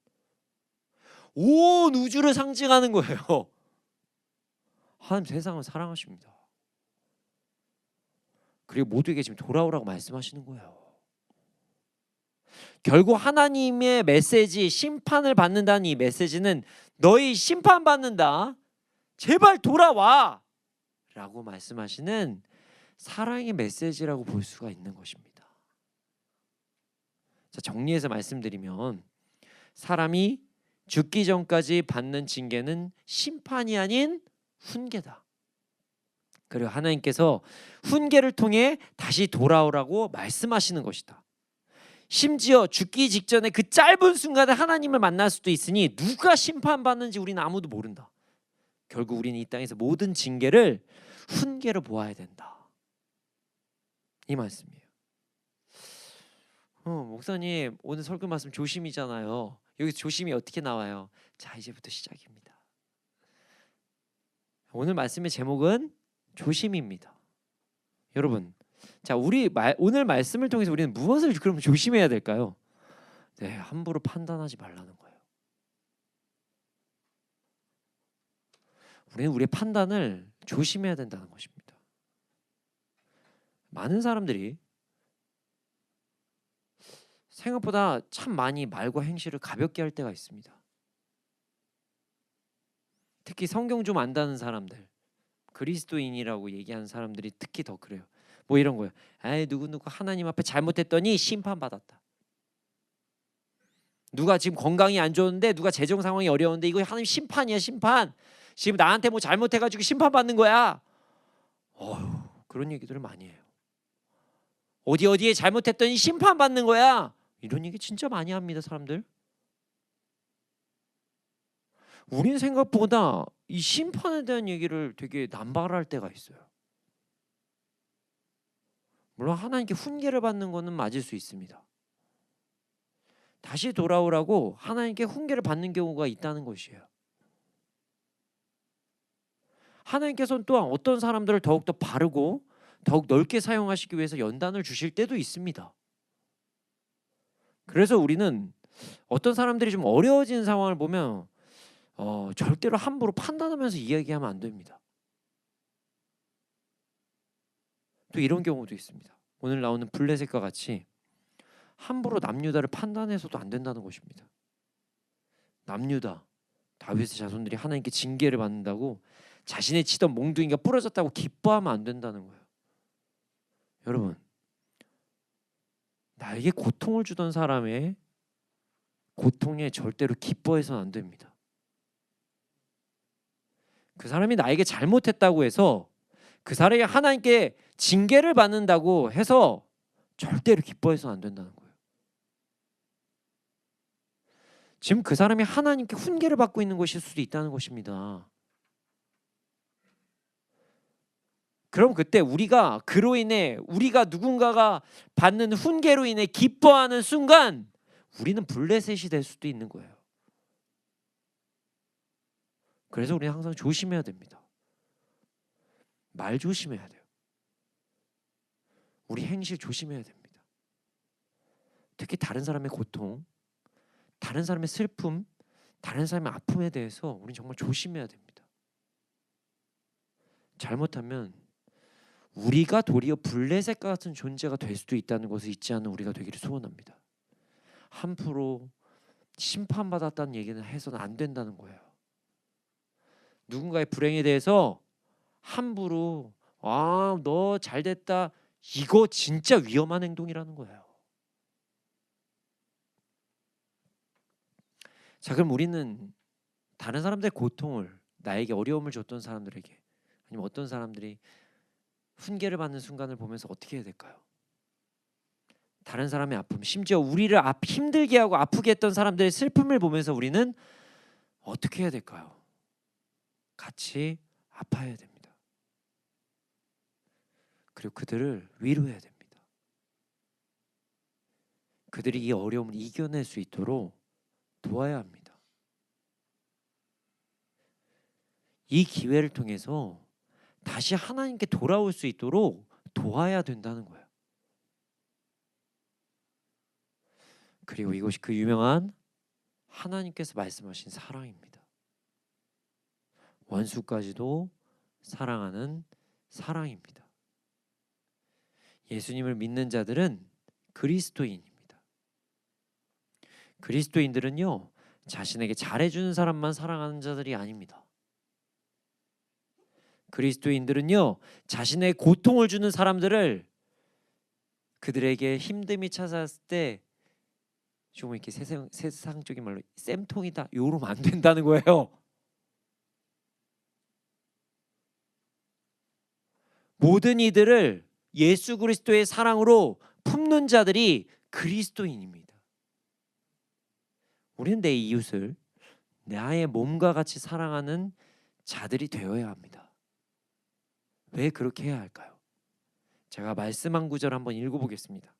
온 우주를 상징하는 거예요. 하나님 세상을 사랑하십니다. 그리고 모두에게 지금 돌아오라고 말씀하시는 거예요. 결국 하나님의 메시지, 심판을 받는다는 이 메시지는 너희 심판받는다, 제발 돌아와 라고 말씀하시는 사랑의 메시지라고 볼 수가 있는 것입니다. 자, 정리해서 말씀드리면, 사람이 죽기 전까지 받는 징계는 심판이 아닌 훈계다. 그리고 하나님께서 훈계를 통해 다시 돌아오라고 말씀하시는 것이다. 심지어 죽기 직전에 그 짧은 순간에 하나님을 만날 수도 있으니 누가 심판받는지 우리는 아무도 모른다. 결국 우리는 이 땅에서 모든 징계를 훈계로 보아야 된다. 이 말씀이에요. 목사님, 오늘 설교 말씀 조심이잖아요. 여기서 조심이 어떻게 나와요? 자, 이제부터 시작입니다. 오늘 말씀의 제목은 조심입니다. 여러분, 자, 오늘 말씀을 통해서 우리는 무엇을 그럼 조심해야 될까요? 네, 함부로 판단하지 말라는 거예요. 우리는 우리의 판단을 조심해야 된다는 것입니다. 많은 사람들이 생각보다 참 많이 말과 행실을 가볍게 할 때가 있습니다. 특히 성경 좀 안다는 사람들, 그리스도인이라고 얘기하는 사람들이 특히 더 그래요. 뭐 이런 거예요. 에이, 누구누구 하나님 앞에 잘못했더니 심판받았다. 누가 지금 건강이 안 좋은데, 누가 재정 상황이 어려운데, 이거 하나님 심판이야, 심판. 지금 나한테 뭐 잘못해가지고 심판받는 거야. 그런 얘기들을 많이 해요. 어디에 잘못했더니 심판받는 거야. 이런 얘기 진짜 많이 합니다, 사람들. 우린 생각보다 이 심판에 대한 얘기를 되게 남발할 때가 있어요. 물론 하나님께 훈계를 받는 거는 맞을 수 있습니다. 다시 돌아오라고 하나님께 훈계를 받는 경우가 있다는 것이에요. 하나님께서는 또한 어떤 사람들을 더욱더 바르고 더욱 넓게 사용하시기 위해서 연단을 주실 때도 있습니다. 그래서 우리는 어떤 사람들이 좀 어려워진 상황을 보면 절대로 함부로 판단하면서 이야기하면 안 됩니다. 또 이런 경우도 있습니다. 오늘 나오는 블레셋과 같이 함부로 남유다를 판단해서도 안 된다는 것입니다. 남유다, 다윗의 자손들이 하나님께 징계를 받는다고 자신의 치던 몽둥이가 부러졌다고 기뻐하면 안 된다는 거예요. 여러분, 나에게 고통을 주던 사람의 고통에 절대로 기뻐해서는 안 됩니다. 그 사람이 나에게 잘못했다고 해서 그 사람이 하나님께 징계를 받는다고 해서 절대로 기뻐해서는 안 된다는 거예요. 지금 그 사람이 하나님께 훈계를 받고 있는 것일 수도 있다는 것입니다. 그럼 그때 우리가 그로 인해 우리가 누군가가 받는 훈계로 인해 기뻐하는 순간 우리는 블레셋이 될 수도 있는 거예요. 그래서 우리는 항상 조심해야 됩니다. 말 조심해야 돼요. 우리 행실 조심해야 됩니다. 특히 다른 사람의 고통, 다른 사람의 슬픔, 다른 사람의 아픔에 대해서 우리는 정말 조심해야 됩니다. 잘못하면 우리가 도리어 블레셋과 같은 존재가 될 수도 있다는 것을 잊지 않는 우리가 되기를 소원합니다. 함부로 심판받았다는 얘기는 해서는 안 된다는 거예요. 누군가의 불행에 대해서 함부로 너 잘됐다, 이거 진짜 위험한 행동이라는 거예요. 자, 그럼 우리는 다른 사람들의 고통을, 나에게 어려움을 줬던 사람들에게, 아니면 어떤 사람들이 훈계를 받는 순간을 보면서 어떻게 해야 될까요? 다른 사람의 아픔, 심지어 우리를 힘들게 하고 아프게 했던 사람들의 슬픔을 보면서 우리는 어떻게 해야 될까요? 같이 아파야 됩니다. 그리고 그들을 위로해야 됩니다. 그들이 이 어려움을 이겨낼 수 있도록 도와야 합니다. 이 기회를 통해서 다시 하나님께 돌아올 수 있도록 도와야 된다는 거예요. 그리고 이것이 그 유명한 하나님께서 말씀하신 사랑입니다. 원수까지도 사랑하는 사랑입니다. 예수님을 믿는 자들은 그리스도인입니다. 그리스도인들은요, 자신에게 잘해주는 사람만 사랑하는 자들이 아닙니다. 그리스도인들은요, 자신의 고통을 주는 사람들을, 그들에게 힘듦이 찾아왔을 때 조금 이렇게 세상적인 말로 쌤통이다, 이러면 안 된다는 거예요. 모든 이들을 예수 그리스도의 사랑으로 품는 자들이 그리스도인입니다. 우리는 내 이웃을 나의 몸과 같이 사랑하는 자들이 되어야 합니다. 왜 그렇게 해야 할까요? 제가 말씀한 구절 한번 읽어보겠습니다.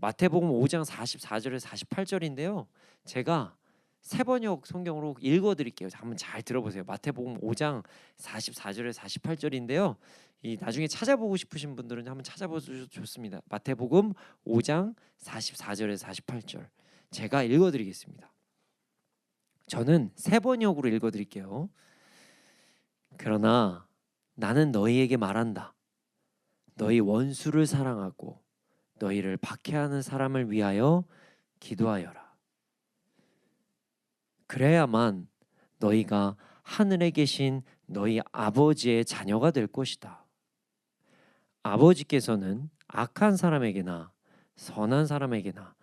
마태복음 5장 44절에서 48절인데요. 제가 세번역 성경으로 읽어드릴게요. 한번 잘 들어보세요. 마태복음 5장 44절에서 48절인데요. 나중에 찾아보고 싶으신 분들은 한번 찾아보셔도 좋습니다. 마태복음 5장 44절에서 48절 제가 읽어드리겠습니다. 저는 세번역으로 읽어드릴게요. 그러나 나는 너희에게 말한다. 너희 원수를 사랑하고 너희를 박해하는 사람을 위하여 기도하여라. 그래야만 너희가 하늘에 계신 너희 아버지의 자녀가 될 것이다. 아버지께서는 악한 사람에게나 선한 사람에게나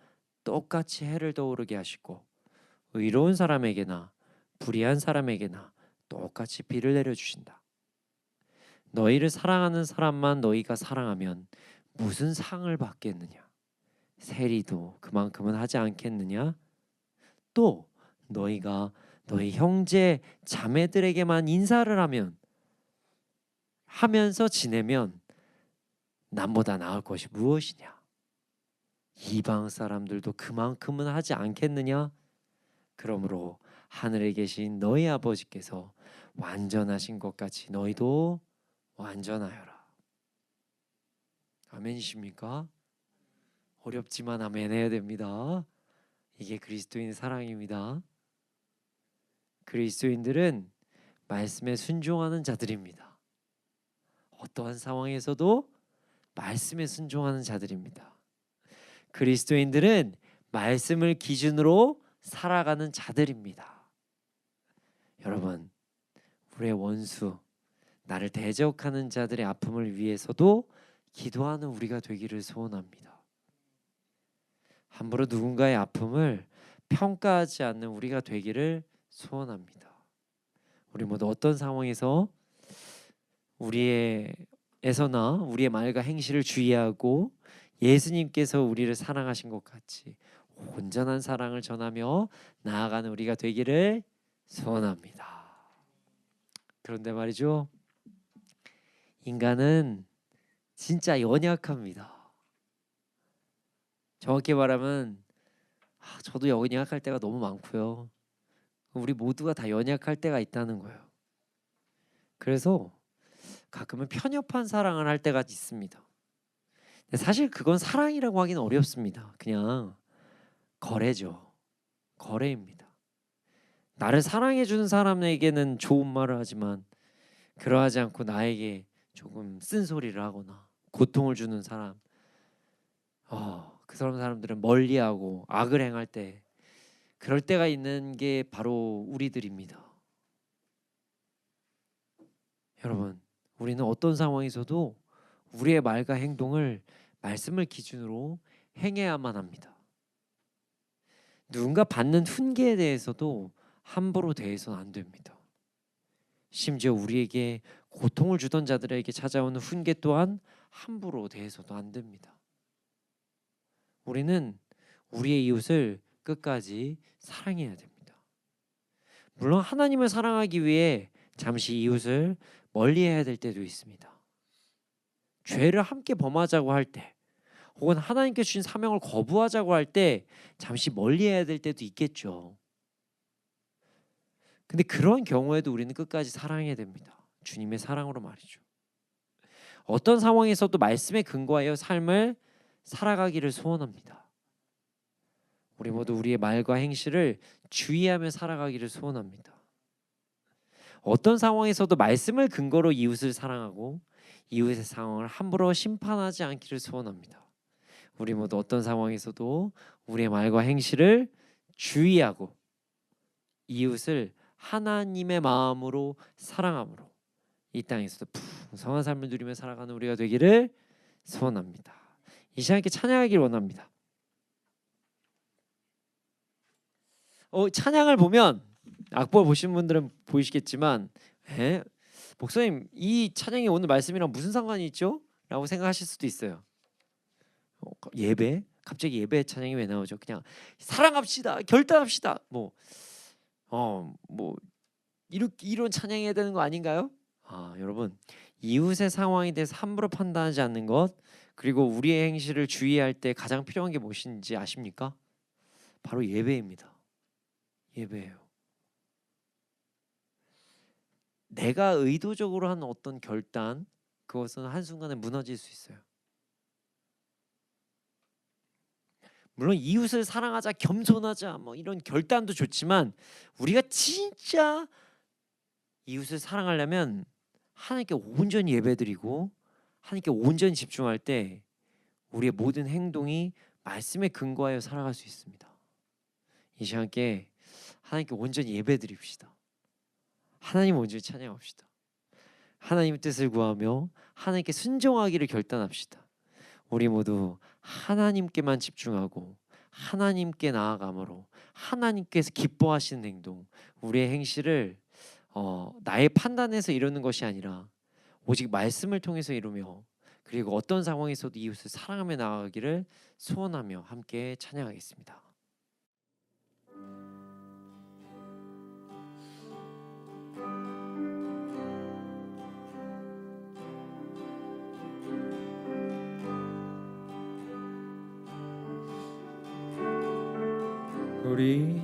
똑같이 해를 떠오르게 하시고 의로운 사람에게나 불의한 사람에게나 똑같이 비를 내려주신다. 너희를 사랑하는 사람만 너희가 사랑하면 무슨 상을 받겠느냐? 세리도 그만큼은 하지 않겠느냐? 또 너희가 너희 형제 자매들에게만 인사를 하면서 지내면 남보다 나을 것이 무엇이냐? 이방 사람들도 그만큼은 하지 않겠느냐? 그러므로 하늘에 계신 너희 아버지께서 완전하신 것 같이 너희도 완전하여라. 아멘이십니까? 어렵지만 아멘 해야 됩니다. 이게 그리스도인 사랑입니다. 그리스도인들은 말씀에 순종하는 자들입니다. 어떠한 상황에서도 말씀에 순종하는 자들입니다. 그리스도인들은 말씀을 기준으로 살아가는 자들입니다. 여러분, 우리의 원수, 나를 대적하는 자들의 아픔을 위해서도 기도하는 우리가 되기를 소원합니다. 함부로 누군가의 아픔을 평가하지 않는 우리가 되기를 소원합니다. 우리 모두 어떤 상황에서 우리의 말과 행실을 주의하고 예수님께서 우리를 사랑하신 것 같이 온전한 사랑을 전하며 나아가는 우리가 되기를 소원합니다. 그런데 말이죠, 인간은 진짜 연약합니다. 정확히 말하면 저도 연약할 때가 너무 많고요. 우리 모두가 다 연약할 때가 있다는 거예요. 그래서 가끔은 편협한 사랑을 할 때가 있습니다. 근데 사실 그건 사랑이라고 하기는 어렵습니다. 그냥 거래죠. 거래입니다. 나를 사랑해주는 사람에게는 좋은 말을 하지만 그러하지 않고 나에게 조금 쓴소리를 하거나 고통을 주는 사람, 그 사람들은 멀리하고 악을 행할 때, 그럴 때가 있는 게 바로 우리들입니다. 여러분, 우리는 어떤 상황에서도 우리의 말과 행동을 말씀을 기준으로 행해야만 합니다. 누군가 받는 훈계에 대해서도 함부로 대해서는 안 됩니다. 심지어 우리에게 고통을 주던 자들에게 찾아오는 훈계 또한 함부로 대해서도 안 됩니다. 우리는 우리의 이웃을 끝까지 사랑해야 됩니다. 물론 하나님을 사랑하기 위해 잠시 이웃을 멀리해야 될 때도 있습니다. 죄를 함께 범하자고 할 때, 혹은 하나님께 주신 사명을 거부하자고 할 때 잠시 멀리해야 될 때도 있겠죠. 근데 그런 경우에도 우리는 끝까지 사랑해야 됩니다. 주님의 사랑으로 말이죠. 어떤 상황에서도 말씀에 근거하여 삶을 살아가기를 소원합니다. 우리 모두 우리의 말과 행실을 주의하며 살아가기를 소원합니다. 어떤 상황에서도 말씀을 근거로 이웃을 사랑하고 이웃의 상황을 함부로 심판하지 않기를 소원합니다. 우리 모두 어떤 상황에서도 우리의 말과 행실을 주의하고 이웃을 하나님의 마음으로 사랑함으로 이 땅에서도 풍성한 삶을 누리며 살아가는 우리가 되기를 소원합니다. 이 시간 함께 찬양하기를 원합니다. 찬양을 보면 악보 보신 분들은 보이시겠지만, 목사님 이 찬양이 오늘 말씀이랑 무슨 상관이 있죠? 라고 생각하실 수도 있어요. 예배? 갑자기 예배 찬양이 왜 나오죠? 그냥 사랑합시다, 결단합시다, 이런 찬양해야 되는 거 아닌가요? 여러분, 이웃의 상황에 대해서 함부로 판단하지 않는 것, 그리고 우리의 행실을 주의할 때 가장 필요한 게 무엇인지 아십니까? 바로 예배입니다. 예배예요. 내가 의도적으로 한 어떤 결단, 그것은 한순간에 무너질 수 있어요. 물론 이웃을 사랑하자, 겸손하자, 이런 결단도 좋지만, 우리가 진짜 이웃을 사랑하려면 하나님께 온전히 예배드리고 하나님께 온전히 집중할 때 우리의 모든 행동이 말씀에 근거하여 살아갈 수 있습니다. 이 시간께 하나님께 온전히 예배드립시다. 하나님 온전히 찬양합시다. 하나님의 뜻을 구하며 하나님께 순종하기를 결단합시다. 우리 모두 하나님께만 집중하고 하나님께 나아감으로 하나님께서 기뻐하시는 행동, 우리의 행실을 나의 판단에서 이루는 것이 아니라 오직 말씀을 통해서 이루며 그리고 어떤 상황에서도 이웃을 사랑하며 나아가기를 소원하며 함께 찬양하겠습니다. 우리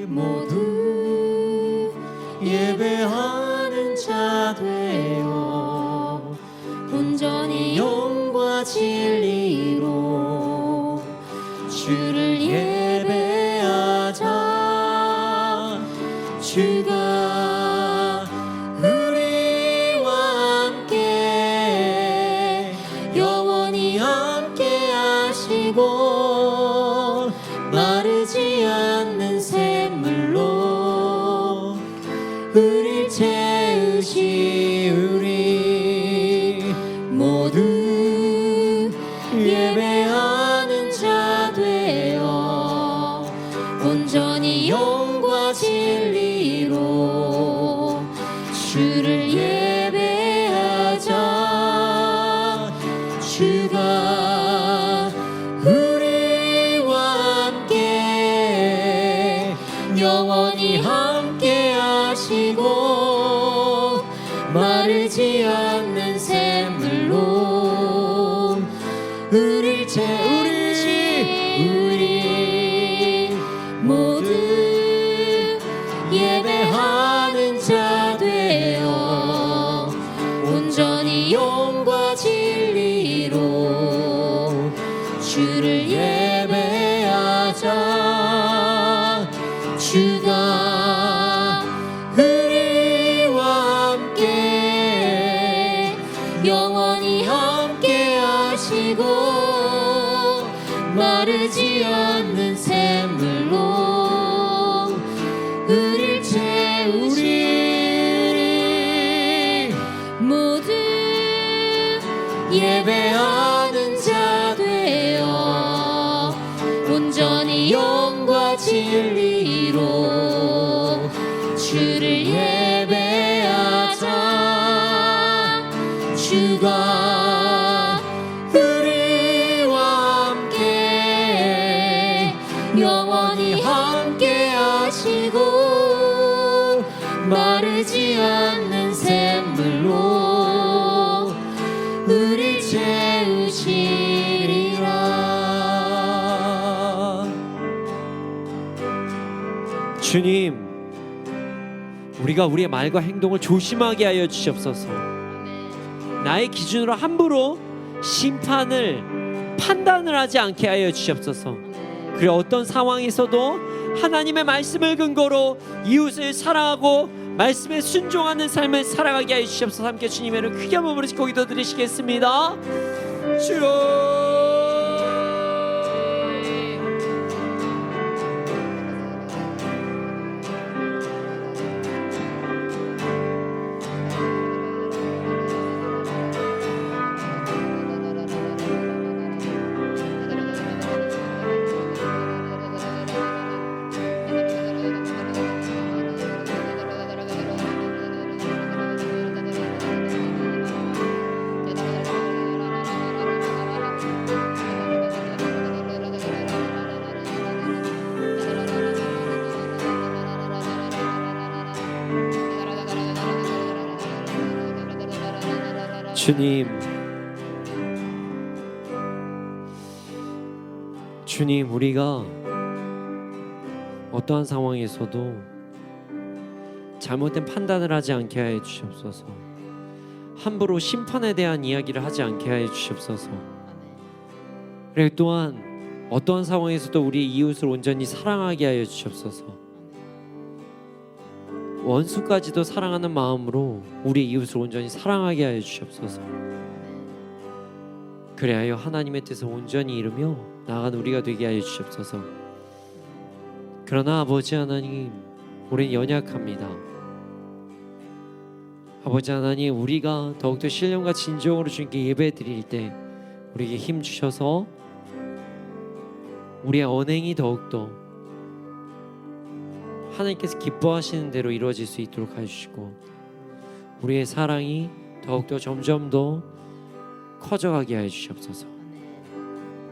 모두 예배하는 자 되어 온전히 영과 진리로 주를 예배하자. 주가 우리와 함께 영원히 함께 하시고 마르지 않는 샘물로 우릴 채우시우리. 모두 예배하는 자 되어 온전히 영과 진리로 주를 예배하자. 주가 우리와 함께 영원히 함께 하시고 마르지 않는 샘물로 우릴 채우리. 모두 예배하는 자 되어 온전히 영과 진리로 주를 예배하자. 주가 우리와 함께 영원히 함께 하시고 마르지 않는 샘물로 우릴 채우리. 모두 예배하는 자 되어 온전히 영과 진리로 주를 예배하자. 주가 우리와 함께 영원히 함께 하시고 마르지 않는 샘물로 우릴 채우시리라. 주님, 우리가 우리의 말과 행동을 조심하게 하여 주시옵소서. 나의 기준으로 함부로 심판을 판단을 하지 않게 하여 주시옵소서. 그리고 어떤 상황에서도 하나님의 말씀을 근거로 이웃을 사랑하고 말씀에 순종하는 삶을 살아가게 하여 주시옵소서. 함께 주님의 이름 크게 한번 부르시고 기도 드리시겠습니다. 주여. 주님, 우리가 어떠한 상황에서도 잘못된 판단을 하지 않게 하여 주시옵소서. 함부로 심판에 대한 이야기를 하지 않게 하여 주시옵소서. 그리고 또한 어떠한 상황에서도 우리 이웃을 온전히 사랑하게 하여 주시옵소서. 원수까지도 사랑하는 마음으로 우리 이웃을 온전히 사랑하게 하여 주시옵소서. 그리하여 하나님의 뜻을 온전히 이루며 나아간 우리가 되게 하여 주시옵소서. 그러나 아버지 하나님, 우리는 연약합니다. 아버지 하나님, 우리가 더욱더 신령과 진정으로 주님께 예배 드릴 때 우리에게 힘 주셔서 우리의 언행이 더욱더 하나님께서 기뻐하시는 대로 이루어질 수 있도록 해주시고 우리의 사랑이 더욱더 점점 더 커져가게 하여 주시옵소서.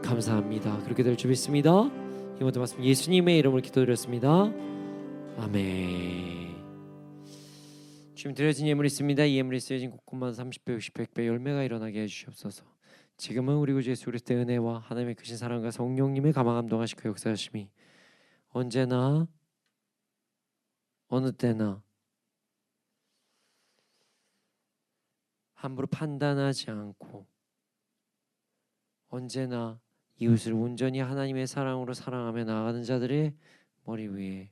감사합니다. 그렇게 될 줄 믿습니다. 이 모든 말씀 예수님의 이름으로 기도드렸습니다. 아멘. 주님, 드려진 예물이 있습니다. 이 예물이 쓰여진 곳곳마다 30배, 60배, 100배 열매가 일어나게 해주시옵소서. 지금은 우리 구주 예수 그리스도의 은혜와 하나님의 크신 사랑과 성령님의 감화감동하시고 역사하심이 언제나 어느 때나 함부로 판단하지 않고 언제나 이웃을 온전히 하나님의 사랑으로 사랑하며 나아가는 자들의 머리 위에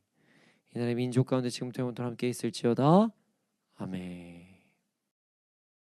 이 나라의 민족 가운데 지금부터 영원토록 함께 있을지어다. 아멘.